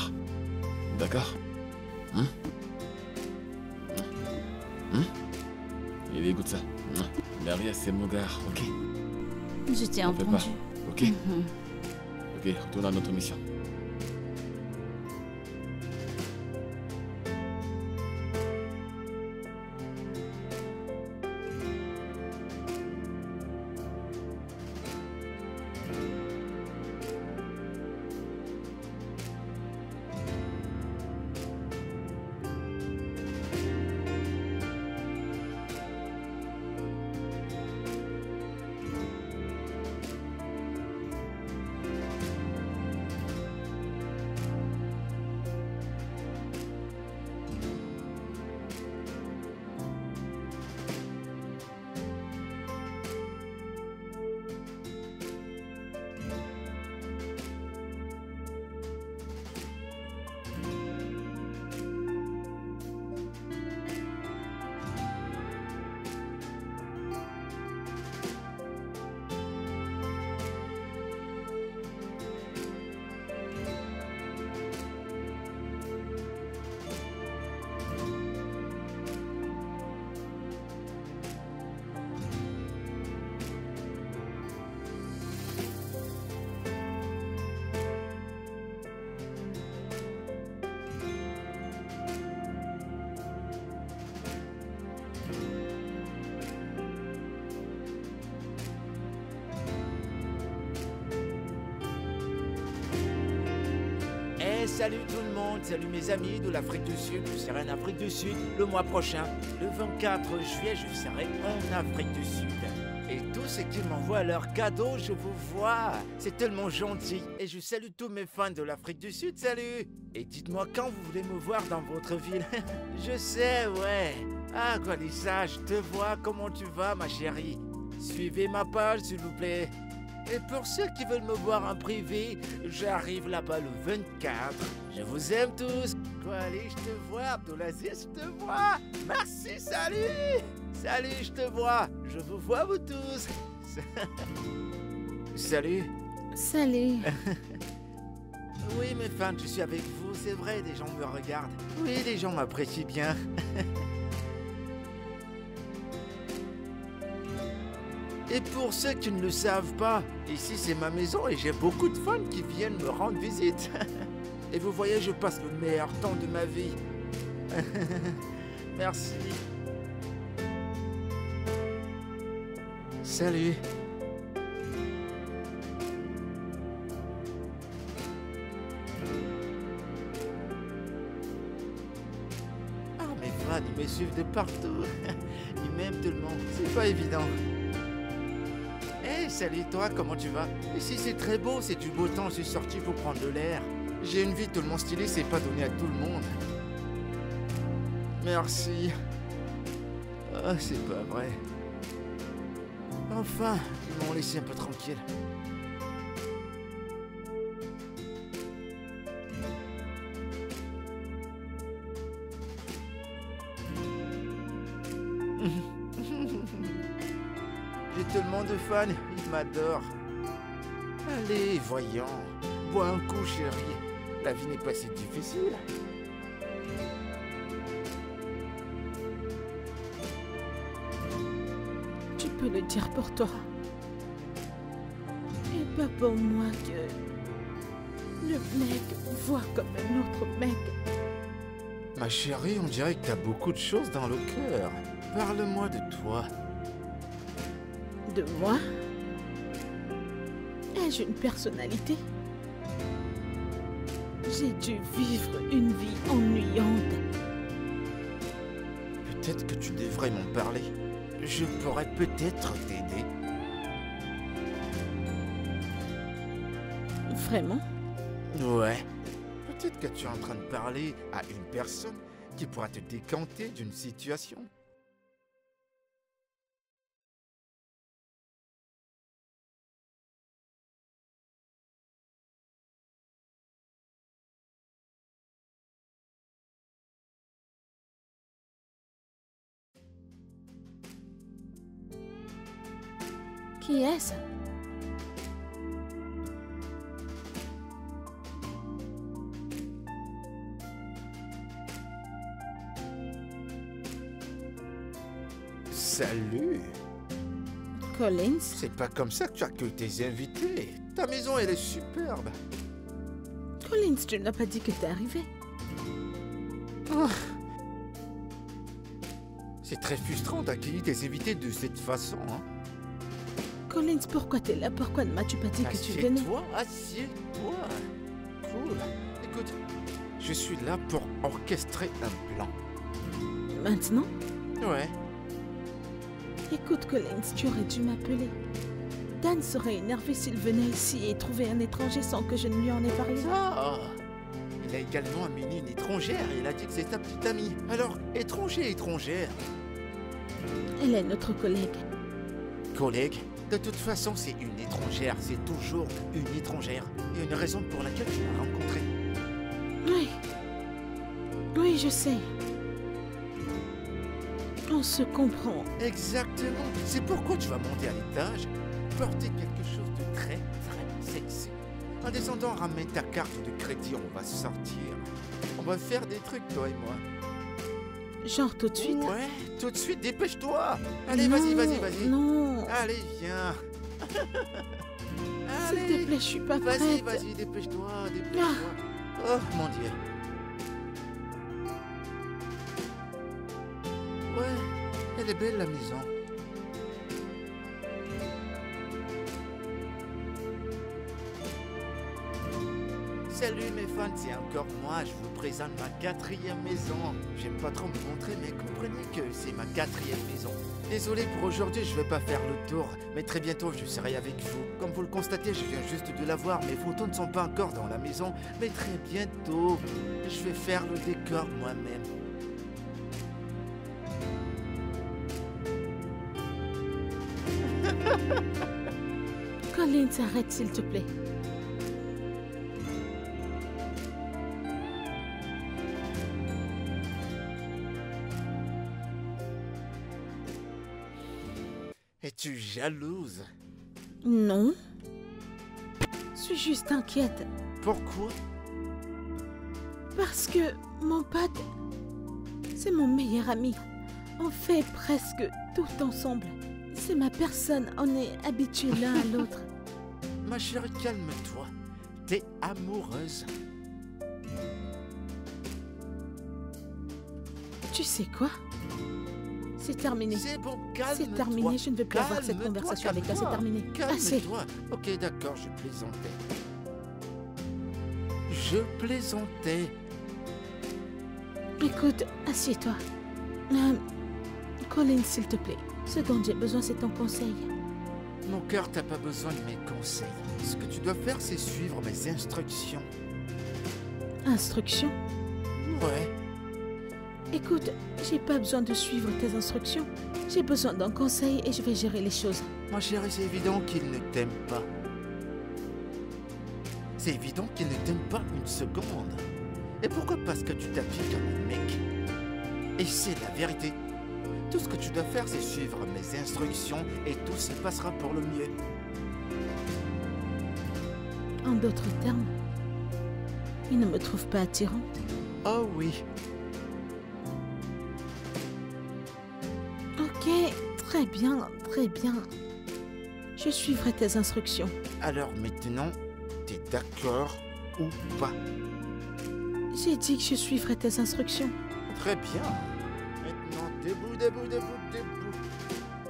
D'accord? Il écoute ça. Maria, c'est mon gars, ok? Je t'ai T'en fais entendu. pas, ok? Ok, retourne à notre mission. salut tout le monde, salut mes amis de l'Afrique du Sud. Je serai en Afrique du Sud le mois prochain. Le 24 juillet, je serai en Afrique du Sud. Et tous ceux qui m'envoient leurs cadeaux, je vous vois. C'est tellement gentil. Et je salue tous mes fans de l'Afrique du Sud, salut. Et dites-moi quand vous voulez me voir dans votre ville. Je sais, ouais. Ah, Gwalisa, je te vois. Comment tu vas, ma chérie? Suivez ma page, s'il vous plaît. Et pour ceux qui veulent me voir en privé, j'arrive là-bas le 24. Je vous aime tous. Allez, je te vois, Abdulaziz, je te vois. Merci, salut. Salut, je te vois. Je vous vois, vous tous. Salut. Salut. Oui, mes fans, je suis avec vous. C'est vrai, des gens me regardent. Oui, les gens m'apprécient bien. Et pour ceux qui ne le savent pas, ici c'est ma maison et j'ai beaucoup de fans qui viennent me rendre visite. Et vous voyez, je passe le meilleur temps de ma vie. Merci. Salut. Ah, mes fans, ils me suivent de partout. Ils m'aiment tellement. C'est pas évident. Hey, salut toi, comment tu vas? Ici c'est très beau, c'est du beau temps, je suis sorti pour prendre de l'air. J'ai une vie tellement stylée, c'est pas donné à tout le monde. Merci. Ah, c'est pas vrai. Enfin, ils m'ont laissé un peu tranquille. J'ai tellement de fans, ils m'adorent. Allez, voyons. Bois un coup, chérie. La vie n'est pas si difficile. Tu peux le dire pour toi. Et pas pour moi que le mec voit comme un autre mec. Ma chérie, on dirait que t'as beaucoup de choses dans le cœur. Parle-moi de toi. De moi? Ai-je une personnalité? J'ai dû vivre une vie ennuyante. Peut-être que tu devrais m'en parler. Je pourrais peut-être t'aider. Vraiment? Ouais. Peut-être que tu es en train de parler à une personne qui pourra te décanter d'une situation. Qui est-ce? Salut! Collins? C'est pas comme ça que tu accueilles tes invités. Ta maison, elle est superbe. Collins, tu n'as pas dit que t'es arrivé. Oh. C'est très frustrant d'accueillir tes invités de cette façon, hein? Collins, pourquoi t'es là? Pourquoi ne m'as-tu pas dit que tu venais? Assieds-toi. Cool. Écoute, je suis là pour orchestrer un plan. Maintenant? Ouais. Écoute, Collins, tu aurais dû m'appeler. Dan serait énervé s'il venait ici et trouvait un étranger sans que je ne lui en ai parlé. Ah! Il a également amené une étrangère et il a dit que c'est ta petite amie. Alors, étranger, étrangère. Elle est notre collègue. Collègue? De toute façon, c'est une étrangère. C'est toujours une étrangère. Il y a une raison pour laquelle tu l'as rencontrée. Oui. Oui, je sais. On se comprend. Exactement. C'est pourquoi tu vas monter à l'étage, porter quelque chose de très, très sexy. En descendant, ramène ta carte de crédit, on va sortir. On va faire des trucs, toi et moi. Genre tout de suite? Ouais, tout de suite, dépêche-toi. Allez, Non, vas-y, vas-y, vas-y. Non. Allez, viens. S'il te plaît, je suis pas prête. Vas-y, vas-y, dépêche-toi, dépêche-toi. Oh, mon Dieu. Ouais, elle est belle, la maison. Salut, mes Stéphane, c'est encore moi. Je vous présente ma 4e maison. J'aime pas trop me montrer, mais comprenez que c'est ma 4e maison. Désolé pour aujourd'hui, je vais pas faire le tour. Mais très bientôt, je serai avec vous. Comme vous le constatez, je viens juste de la voir. Mes photos ne sont pas encore dans la maison. Mais très bientôt, je vais faire le décor moi-même. Collins, arrête s'il te plaît. Es-tu jalouse? Non. Je suis juste inquiète. Pourquoi? Parce que mon pote, c'est mon meilleur ami. On fait presque tout ensemble. C'est ma personne, on est habitués l'un à l'autre. Ma chérie, calme-toi. T'es amoureuse. Tu sais quoi? C'est terminé. C'est bon, calme-toi. C'est terminé, je ne veux plus avoir cette conversation avec toi, c'est terminé. Assez. Calme-toi. Ok, d'accord, je plaisantais. Je plaisantais. Écoute, assieds-toi. Colin, s'il te plaît. Ce dont j'ai besoin, c'est ton conseil. Mon cœur, t'as pas besoin de mes conseils. Ce que tu dois faire, c'est suivre mes instructions. Instructions? Ouais. Écoute, j'ai pas besoin de suivre tes instructions. J'ai besoin d'un conseil et je vais gérer les choses. Ma chérie, c'est évident qu'il ne t'aime pas. C'est évident qu'il ne t'aime pas une seconde. Et pourquoi? Parce que tu t'habilles comme un mec. Et c'est la vérité. Tout ce que tu dois faire, c'est suivre mes instructions et tout se passera pour le mieux. En d'autres termes, il ne me trouve pas attirant. Oh oui. Ok, très bien, très bien. Je suivrai tes instructions. Alors maintenant, t'es d'accord ou pas? J'ai dit que je suivrai tes instructions. Très bien. Maintenant, debout, debout, debout, debout.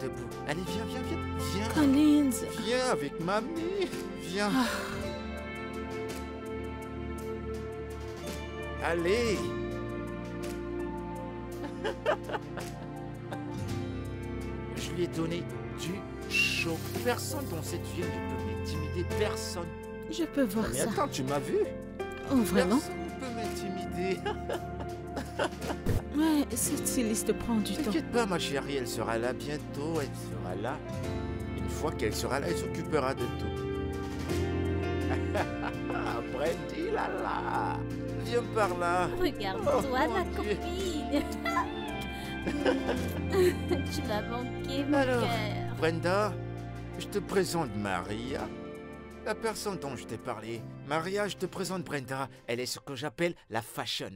Debout. Allez, viens, viens, viens. Viens. Collins. Viens avec mamie. Viens. Allez. Je lui ai donné du chaud. Personne dans cette ville ne peut m'intimider. Personne. Je peux voir Mais ça. attends, tu m'as vu? Oh, vraiment? Personne ne peut m'intimider. Ouais, cette styliste prend du temps. T'inquiète pas, ma chérie, elle sera là bientôt. Elle sera là. Une fois qu'elle sera là, elle s'occupera de tout. Brandy, là là. Viens par là. Regarde-toi, Oh, ma mon Dieu. copine. Tu m'as manqué, mon Alors, cœur. Brenda, je te présente Maria. La personne dont je t'ai parlé. Maria, je te présente Brenda. Elle est ce que j'appelle la fashion.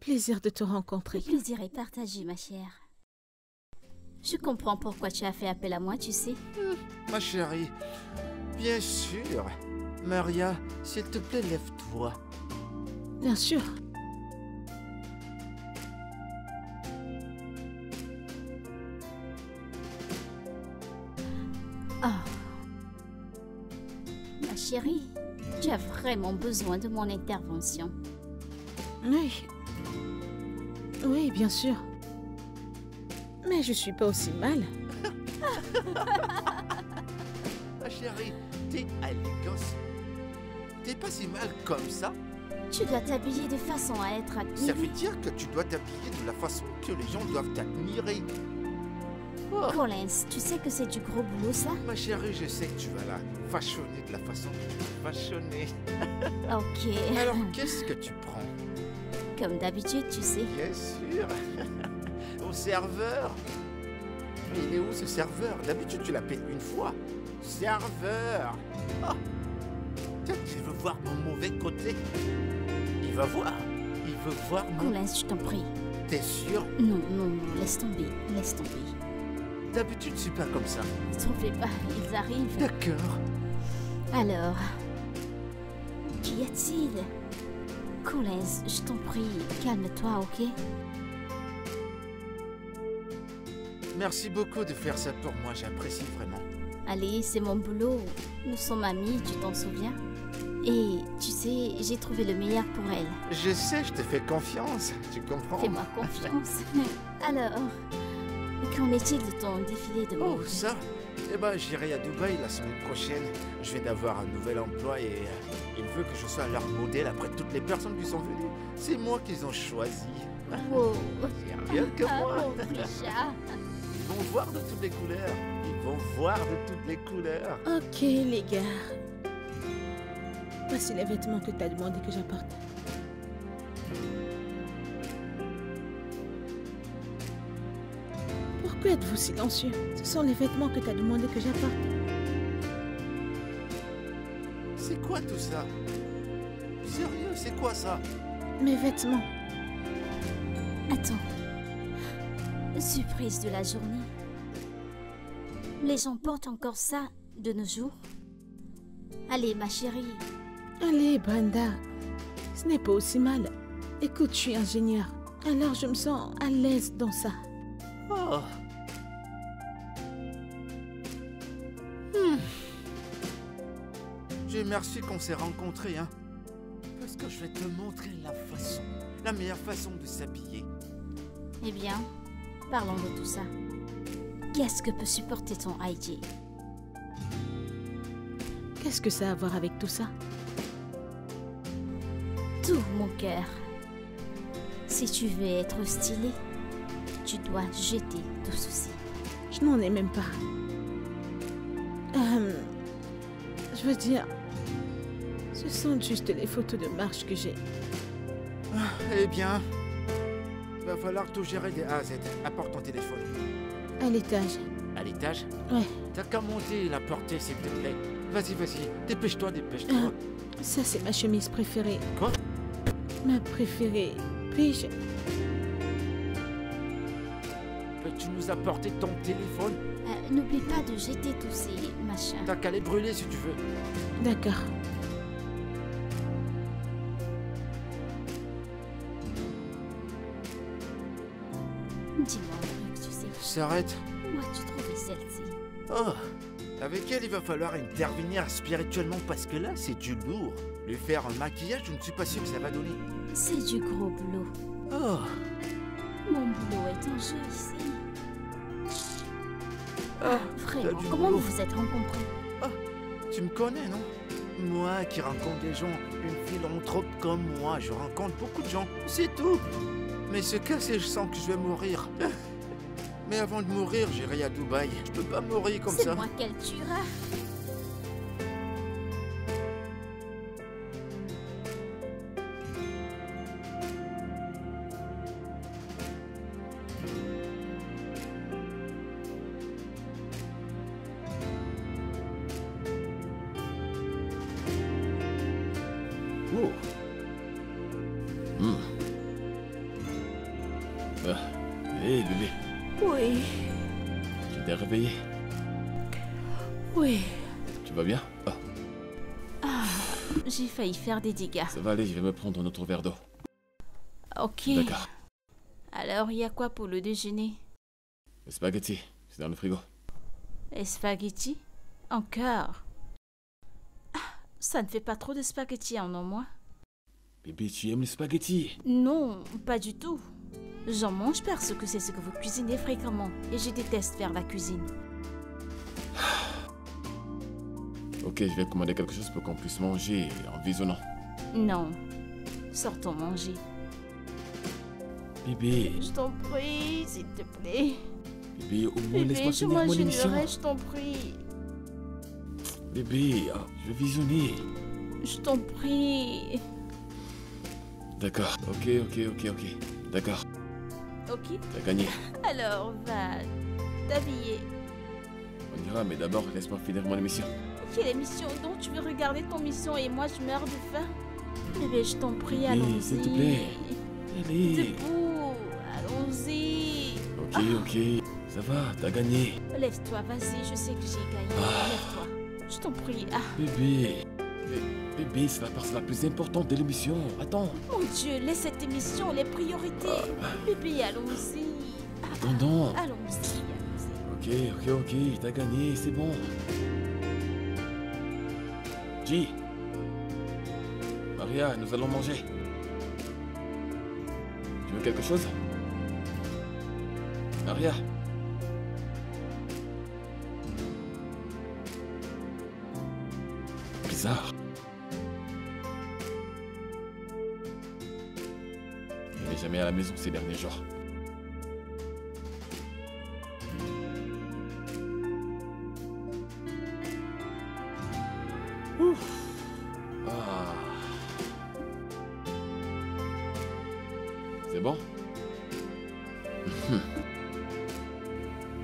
Plaisir de te rencontrer. Le plaisir est partagé, ma chère. Je comprends pourquoi tu as fait appel à moi, tu sais. Ma chérie, bien sûr. Maria, s'il te plaît, lève-toi. Bien sûr. Ah. Ma chérie, tu as vraiment besoin de mon intervention. Oui. Oui, bien sûr. Mais je suis pas aussi mal. Ma chérie, t'es élégance. T'es pas si mal comme ça. Tu dois t'habiller de façon à être Ça admirée. veut dire que tu dois t'habiller de la façon que les gens doivent t'admirer. Oh, Collins, tu sais que c'est du gros boulot, ça? ma chérie, je sais que tu vas la façonner de la façon que tu veux façonner. Ok. Alors, qu'est-ce que tu prends? Comme d'habitude, tu sais. Bien sûr. Au serveur. Mais il est où ce serveur? D'habitude, tu l'appelles une fois. Serveur. Oh. Tiens, il veut voir mon mauvais côté. Il va voir. Il veut voir mon... Collins, je t'en prie. T'es sûr? Non, non, non, laisse tomber, laisse tomber. D'habitude, c'est pas comme ça. T'en fais pas, ils arrivent. D'accord. Alors, qu'y a-t-il? Collins, je t'en prie, calme-toi, ok? Merci beaucoup de faire ça pour moi, j'apprécie vraiment. Allez, c'est mon boulot. Nous sommes amis, tu t'en souviens? Et tu sais, j'ai trouvé le meilleur pour elle. Je sais, je te fais confiance. Tu comprends? Fais-moi confiance. Alors, qu'en est-il de ton défilé de Oh, mode? ça? Eh ben, j'irai à Dubaï la semaine prochaine. Je viens d'avoir un nouvel emploi et il veut que je sois leur modèle après toutes les personnes qui sont venues. C'est moi qu'ils ont choisi. Wow. C'est rien que Ah, moi. mon petit chat. Ils vont voir de toutes les couleurs. Ils vont voir de toutes les couleurs. Ok, les gars. Voici les vêtements que t'as demandé que j'apporte. Pourquoi êtes-vous silencieux? Ce sont les vêtements que t'as demandé que j'apporte. C'est quoi tout ça? Sérieux, c'est quoi ça? Mes vêtements. Attends. Surprise de la journée. Les gens portent encore ça de nos jours. Allez, ma chérie. Allez, Brenda. Ce n'est pas aussi mal. Écoute, je suis ingénieur. Alors je me sens à l'aise dans ça. Oh. Dieu merci qu'on s'est rencontrés, hein. Parce que je vais te montrer la meilleure façon de s'habiller. Eh bien, parlons de tout ça. Qu'est-ce que peut supporter ton IG? Qu'est-ce que ça a à voir avec tout ça? Tout mon cœur. Si tu veux être stylé, tu dois jeter tout ceci. Je n'en ai même pas. Je veux dire, ce sont juste les photos de marche que j'ai. Eh bien, il va falloir tout gérer des A à Z. Apporte ton téléphone. À l'étage. À l'étage? Ouais. T'as qu'à monter et la porter, s'il te plaît. Vas-y, vas-y. Dépêche-toi, dépêche-toi. Ça, c'est ma chemise préférée. Quoi? Ma préférée. Puis-je... Peux-tu nous apporter ton téléphone? N'oublie pas de jeter tous ces machins. T'as qu'à les brûler si tu veux. D'accord. Dis-moi un truc, tu sais. S'arrête. Où as-tu trouvé celle-ci? Oh, avec elle, il va falloir intervenir spirituellement parce que là, c'est du lourd. Lui faire un maquillage, je ne suis pas sûr que ça va donner. C'est du gros boulot. Oh, Mon boulot est en jeu ici. ah, Vraiment, t'as du comment boulot. vous vous êtes rencontrés? Tu me connais, non? Moi qui rencontre des gens, une philanthrope comme moi, je rencontre beaucoup de gens, c'est tout. Mais ce cas, c'est je sens que je vais mourir. Mais avant de mourir, j'irai à Dubaï. Je peux pas mourir comme C'est ça. moi qu'elle tuera. Oh. Hé, bébé, Oui. tu t'es réveillé? Oui. Tu vas bien? J'ai failli faire des dégâts. Ça va aller, je vais me prendre un autre verre d'eau. Ok. D'accord. Alors, il y a quoi pour le déjeuner? Le spaghetti, c'est dans le frigo. Les spaghettis? Encore? Ah, ça ne fait pas trop de spaghettis en moi. Bébé, tu aimes les spaghettis? Non, pas du tout. J'en mange parce que c'est ce que vous cuisinez fréquemment et je déteste faire la cuisine. Ok, je vais commander quelque chose pour qu'on puisse manger en visionnant. Non. Sortons manger. Bébé, Je t'en prie, s'il te plaît. bébé, au moins Bébé, laisse-moi je finir mon émission. m'imagine je t'en prie. Bébé, je vais visionner. Je t'en prie. D'accord, ok. D'accord, Ok, t'as gagné. alors va t'habiller. On ira, mais d'abord, laisse-moi finir mon émission. Quelle émission donc tu veux regarder ton mission et moi je meurs de faim? Bébé, je t'en prie, Bébé, allons-y. s'il te plaît. Allez. Debout, allons-y. Ok, ça va, t'as gagné. Lève-toi, vas-y, je sais que j'ai gagné. Lève-toi, je t'en prie. Ah, Bébé, bébé, c'est la partie la plus importante de l'émission. Attends. mon Dieu, laisse cette émission, les priorités. Bébé, allons-y. Attendons. Allons-y. Ok, t'as gagné, c'est bon. G, Maria, nous allons manger. Tu veux quelque chose? Maria? Bizarre. Elle n'est jamais à la maison ces derniers jours. Ouf. Ah. C'est bon?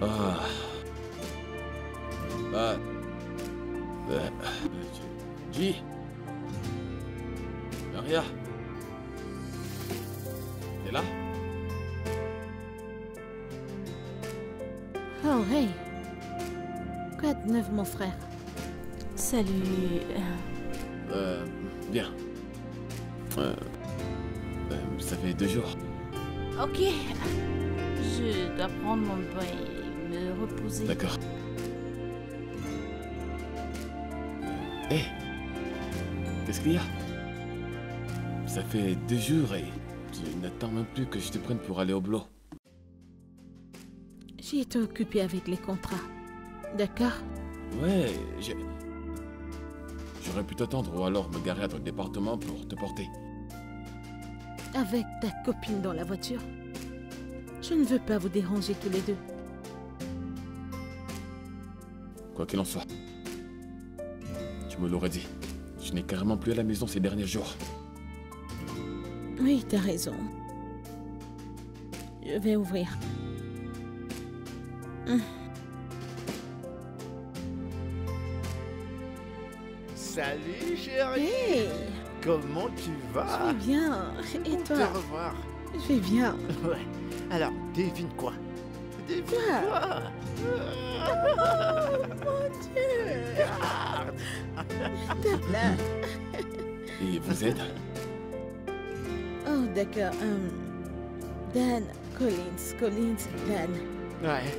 Ah. Ah. G. Maria. T'es là? Oh, hey. Quoi de neuf, mon frère? Salut. Bien. Ça fait 2 jours. Ok. Je dois prendre mon bain et me reposer. D'accord. Hé! Qu'est-ce qu'il y a? Ça fait 2 jours et tu n'attends même plus que je te prenne pour aller au boulot. J'ai été occupée avec les contrats. D'accord? Ouais, j'aurais pu t'attendre ou alors me garer à ton département pour te porter. Avec ta copine dans la voiture. Je ne veux pas vous déranger tous les deux. Quoi qu'il en soit, tu me l'aurais dit. Je n'ai carrément plus à la maison ces derniers jours. Oui, t'as raison. Je vais ouvrir. Salut chérie. Hey, Comment tu je vas? vais bien. Et Bon de toi? te revoir. Je vais bien. Ouais. Alors, devine quoi? Devine Quoi? quoi? Mon Dieu! Regarde. Là. Et vous êtes? Oh, d'accord. Dan Collins, Dan. Ouais.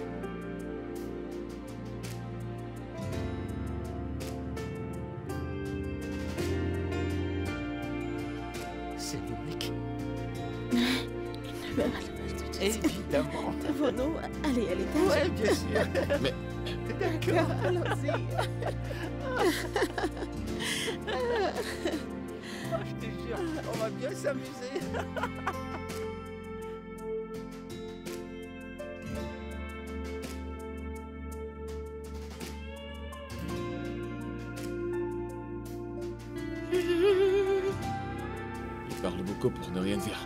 C'est le mec. Évidemment. Devons-nous aller à l'étage? Ouais, bien sûr. Mais D'accord. Allons-y. Oh, je te jure, on va bien s'amuser. il parle beaucoup pour ne rien dire.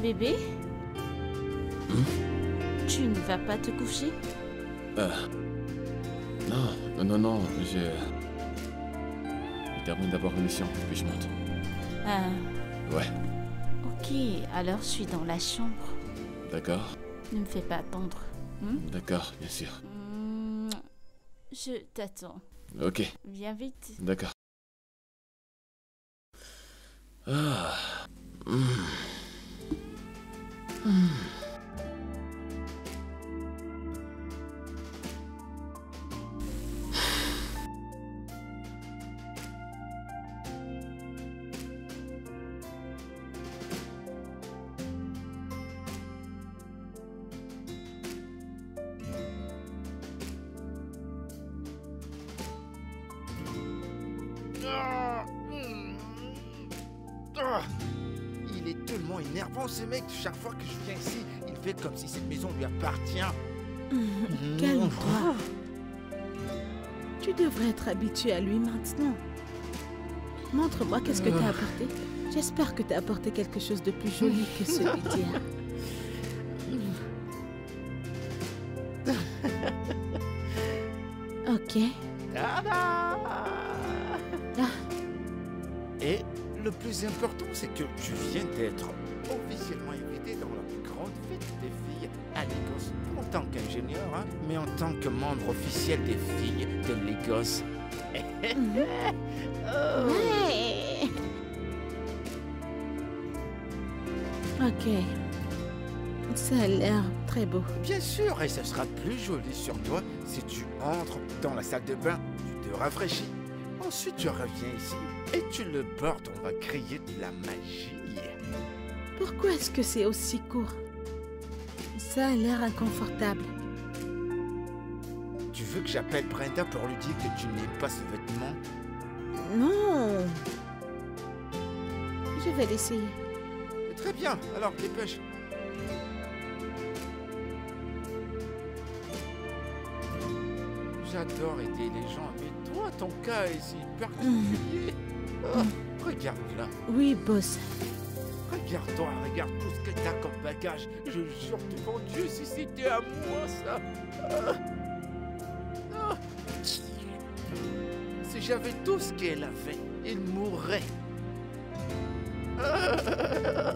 Bébé? Tu ne vas pas te coucher? Non, je termine d'avoir une mission, puis je monte. Ouais, Ok, alors je suis dans la chambre. d'accord, Ne me fais pas attendre. d'accord, bien sûr. Je t'attends. Ok, Viens vite. d'accord. Ah. Il est tellement énervant ce mec. Chaque fois que je viens ici, il fait comme si cette maison lui appartient. Calme-toi. Tu devrais être habitué à lui maintenant. Montre-moi qu'est-ce que t'as apporté. J'espère que t'as apporté quelque chose de plus joli que celui d'hier. Ok. Tada! le plus important, c'est que tu viens d'être officiellement invité dans la plus grande fête des filles à Lagos. En tant qu'ingénieur, hein, mais en tant que membre officiel des filles de Lagos. Oh. Ouais. Ok. Ça a l'air très beau. Bien sûr, et ce sera plus joli sur toi si tu entres dans la salle de bain, tu te rafraîchis. Ensuite, tu reviens ici et tu le portes. On va créer de la magie. Pourquoi est-ce que c'est aussi court? Ça a l'air inconfortable. Tu veux que j'appelle Brenda pour lui dire que tu n'aimes pas ce vêtement? Non. Je vais l'essayer. Très bien, alors dépêche. J'adore aider les gens, mais toi, ton cas est si particulier. Oh, regarde-là. Oui, boss. Regarde-toi, regarde tout ce que t'as comme bagage. Je jure devant Dieu, si c'était à moi, ça. Ah. Ah. Si j'avais tout ce qu'elle avait, il mourrait. Ah.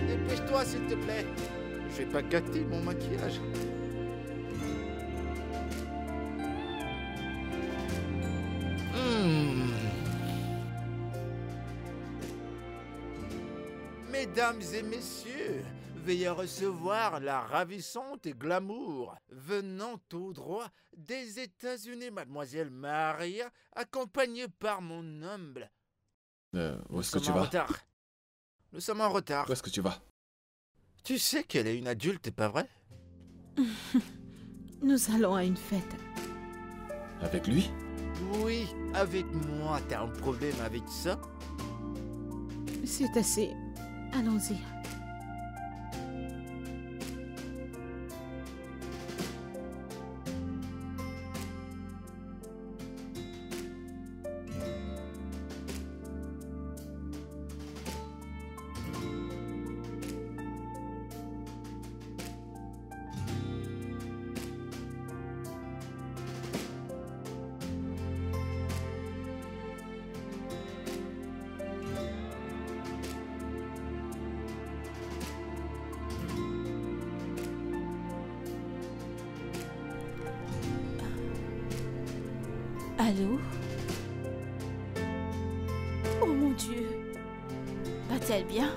Dépêche-toi, s'il te plaît. Je vais pas gâter mon maquillage. Mesdames et messieurs, veuillez recevoir la ravissante et glamour venant tout droit des États-Unis, mademoiselle Maria, accompagnée par mon humble. Où est-ce que tu vas? Nous sommes en retard. Où est-ce que tu vas? Tu sais qu'elle est une adulte, pas vrai? Nous allons à une fête. Avec lui? Oui, avec moi. T'as un problème avec ça? C'est assez. Allons-y. Allô? Oh mon Dieu! Va-t-elle bien?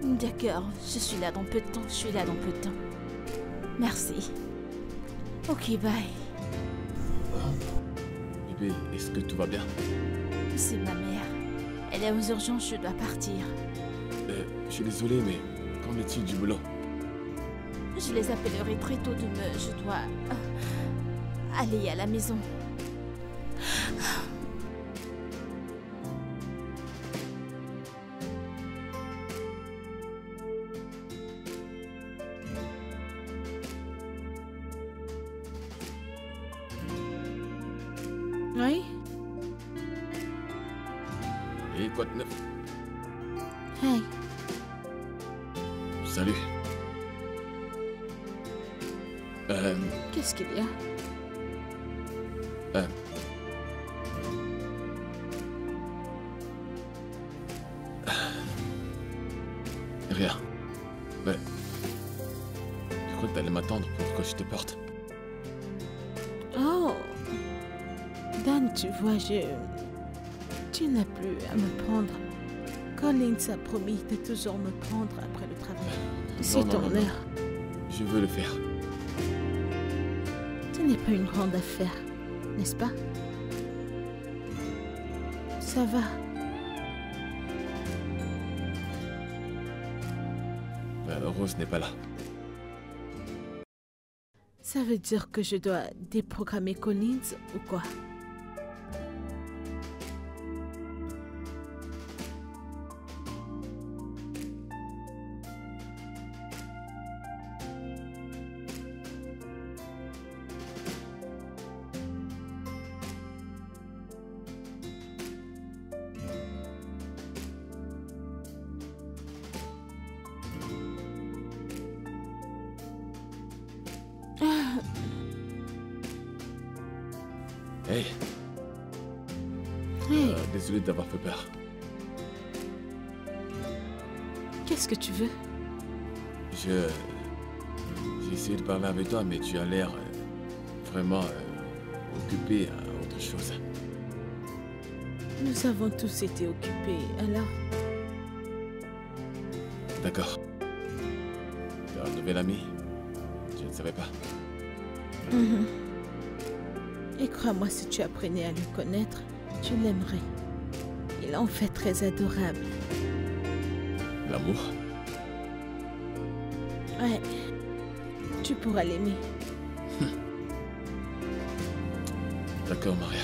D'accord, je suis là dans peu de temps, Merci. Ok, bye. Bébé, est-ce que tout va bien? C'est ma mère. Elle est aux urgences, je dois partir. Je suis désolé, mais qu'en est-il du boulot? Je les appellerai très tôt demain. Je dois aller à la maison. Oui? Et quoi de neuf? Hey, Salut. qu'est-ce qu'il y a? Rien. Ouais. Je crois que t'allais m'attendre pour que je te porte. Oh! Dan, tu vois, tu n'as plus à me prendre. Collins a promis de toujours me prendre après le travail. C'est ton heure. Je veux le faire. Ce n'est pas une grande affaire, n'est-ce pas? Ça va. Rose n'est pas là. Ça veut dire que je dois déprogrammer Collins ou quoi? Hey, Hey, Désolé d'avoir fait peur. qu'est-ce que tu veux? J'ai essayé de parler avec toi, mais tu as l'air vraiment occupé à autre chose. Nous avons tous été occupés, alors... D'accord. Tu as un nouvel ami? Je ne savais pas. Mhm. Et crois-moi, si tu apprenais à le connaître, tu l'aimerais. Il est en fait très adorable. L'amour? Ouais, tu pourras l'aimer. D'accord, Maria.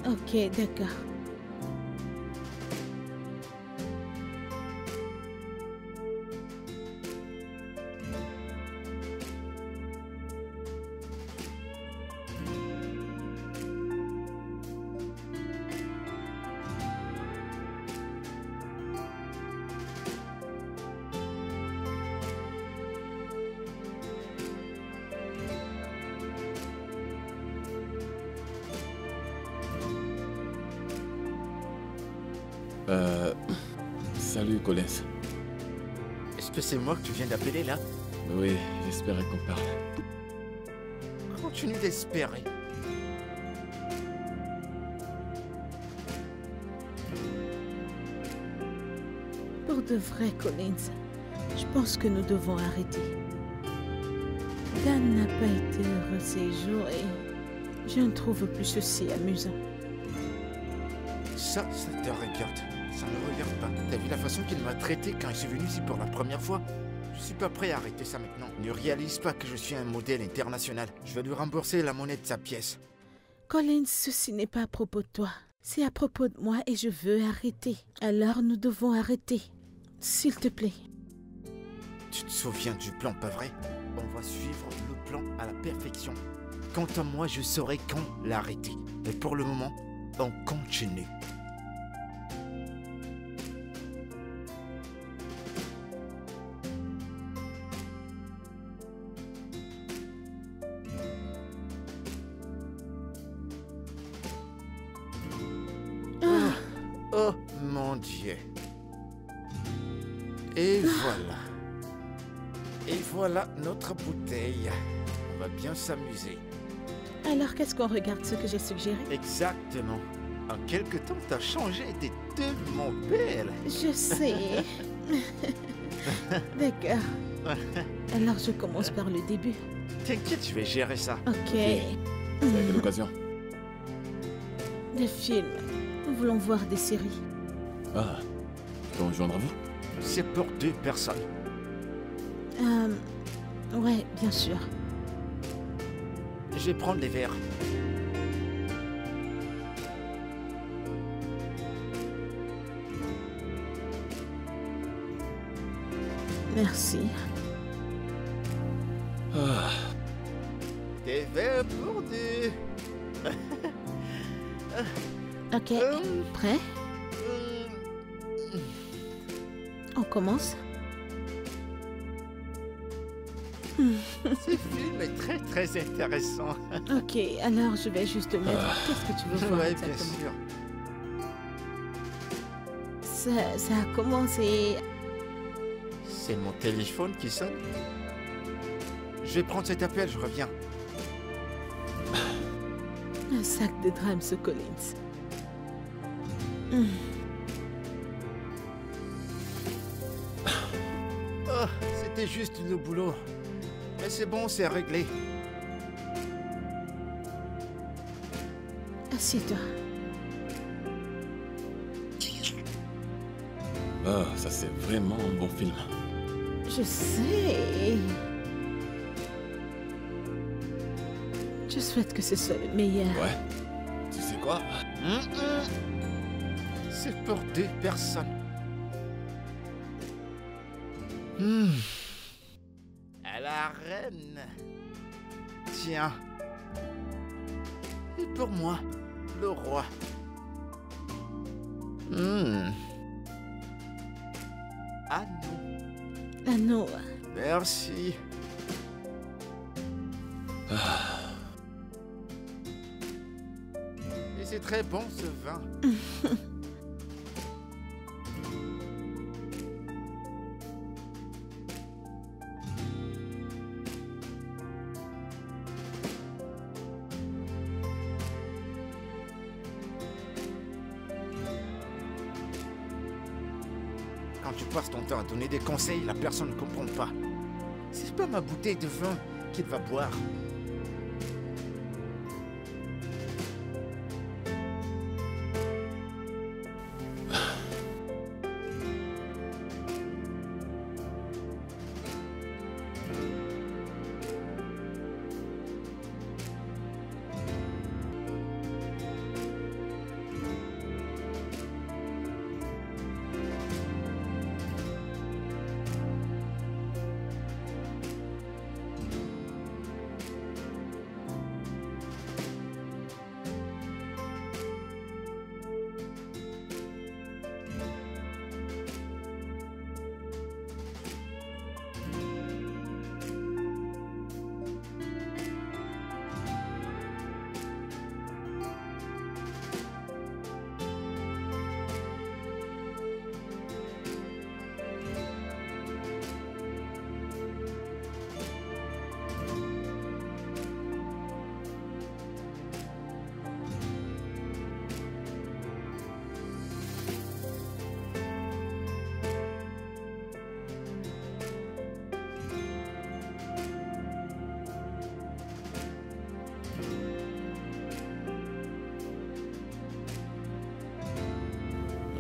Ok, d'accord. Salut, Collins. Est-ce que c'est moi que tu viens d'appeler là? Oui, j'espérais qu'on parle. Continue d'espérer. Pour de vrai, Collins, je pense que nous devons arrêter. Dan n'a pas été heureux ces jours et je ne trouve plus ceci amusant. Ça te regarde. Ça ne me regarde pas. T'as vu la façon qu'il m'a traité quand je suis venu ici pour la première fois? Je suis pas prêt à arrêter ça maintenant. Ne réalise pas que je suis un modèle international. Je vais lui rembourser la monnaie de sa pièce. Collins, ceci n'est pas à propos de toi. C'est à propos de moi et je veux arrêter. Alors nous devons arrêter. S'il te plaît. Tu te souviens du plan, pas vrai? On va suivre le plan à la perfection. Quant à moi, je saurai quand l'arrêter. Mais pour le moment, on continue. Oh mon Dieu. Et voilà. Et voilà notre bouteille. On va bien s'amuser. Alors qu'est-ce qu'on regarde ce que j'ai suggéré? Exactement. En quelque temps, t'as changé. T'es tellement belle. Je sais. D'accord. Alors je commence par le début. T'inquiète, je vais gérer ça. Ok. C'est à quelle occasion? Des films. Nous voulons voir des séries. Ah, je peux rejoindre à vous? C'est pour 2 personnes. Ouais, bien sûr. Je vais prendre les verres. Merci. Ah, Des verres pour 2. Ok, prêt? On commence? Ce film est très très intéressant. Ok, alors je vais juste te mettre. Qu'est-ce que tu veux voir Ouais, bien exactement? sûr. Ça a commencé. C'est mon téléphone qui sonne. Je vais prendre cet appel, je reviens. Un sac de drames, ce Collins. Oh, c'était juste le boulot. Mais c'est bon, c'est réglé. Assieds-toi. ah, ça c'est vraiment un bon film. Je sais. Je souhaite que ce soit le meilleur. Ouais. Tu sais quoi? C'est pour 2 personnes. À la reine. Tiens. Et pour moi, le roi. Ah non. Ah non. Merci. c'est très bon ce vin. Quand tu passes ton temps à donner des conseils, la personne ne comprend pas. C'est pas ma bouteille de vin qu'il va boire.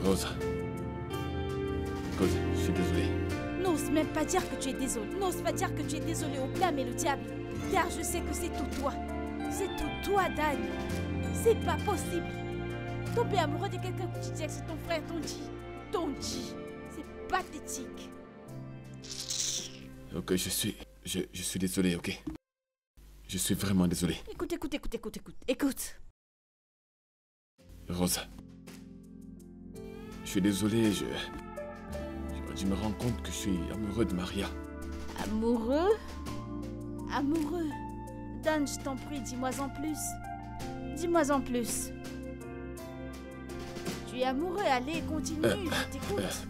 Rose. Rose, je suis désolé. N'ose même pas dire que tu es désolé. N'ose pas dire que tu es désolé au blâme et le diable. Car je sais que c'est tout toi. C'est tout toi, Dan. C'est pas possible. Tomber amoureux de quelqu'un que tu dis que c'est ton frère, ton dit. C'est pathétique. Ok, je suis désolé, ok? Je suis vraiment désolé. Écoute. Rose. Je suis désolé, je me rends compte que je suis amoureux de Maria. Amoureux? Dan, je t'en prie, dis-moi en plus. Dis-moi en plus. Tu es amoureux, allez, continue, je t'écoute.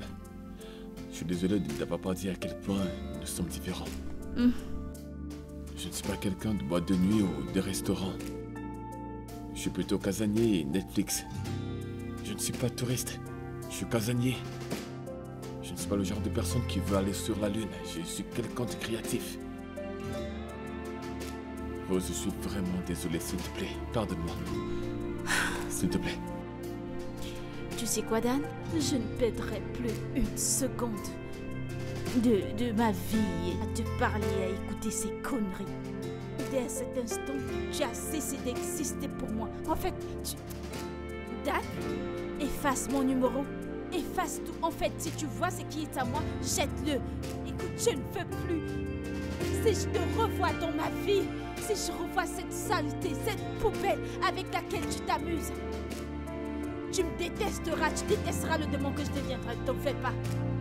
Je suis désolé de ne t'avoir pas dit à quel point nous sommes différents. Je ne suis pas quelqu'un de boîte de nuit ou de restaurant. Je suis plutôt casanier et Netflix. Je ne suis pas touriste, je suis casanier. Je ne suis pas le genre de personne qui veut aller sur la lune. Je suis quelqu'un de créatif. Rose, je suis vraiment désolé, s'il te plaît. Pardonne-moi. S'il te plaît. Tu sais quoi, Dan? Je ne perdrai plus une seconde de ma vie à te parler et à écouter ces conneries. Dès cet instant, tu as cessé d'exister pour moi. En fait, Dan, efface mon numéro. Efface tout. En fait, si tu vois ce qui est à moi, jette-le. Écoute, je ne veux plus. Si je te revois dans ma vie, si je revois cette saleté, cette poubelle avec laquelle tu t'amuses, tu me détesteras, tu détesteras le démon que je deviendrai. Ne t'en fais pas.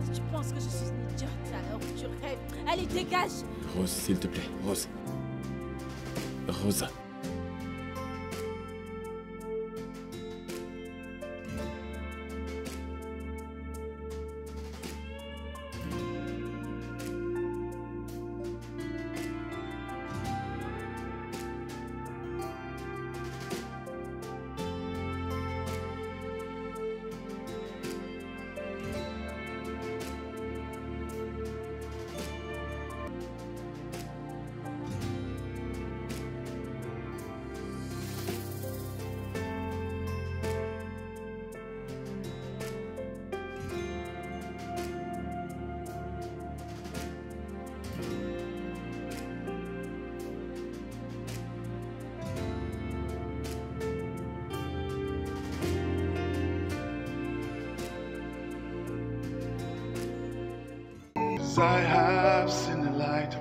Si tu penses que je suis une idiote, alors tu rêves. Allez, dégage. Rose, s'il te plaît. Rose. Rosa. I have seen the light.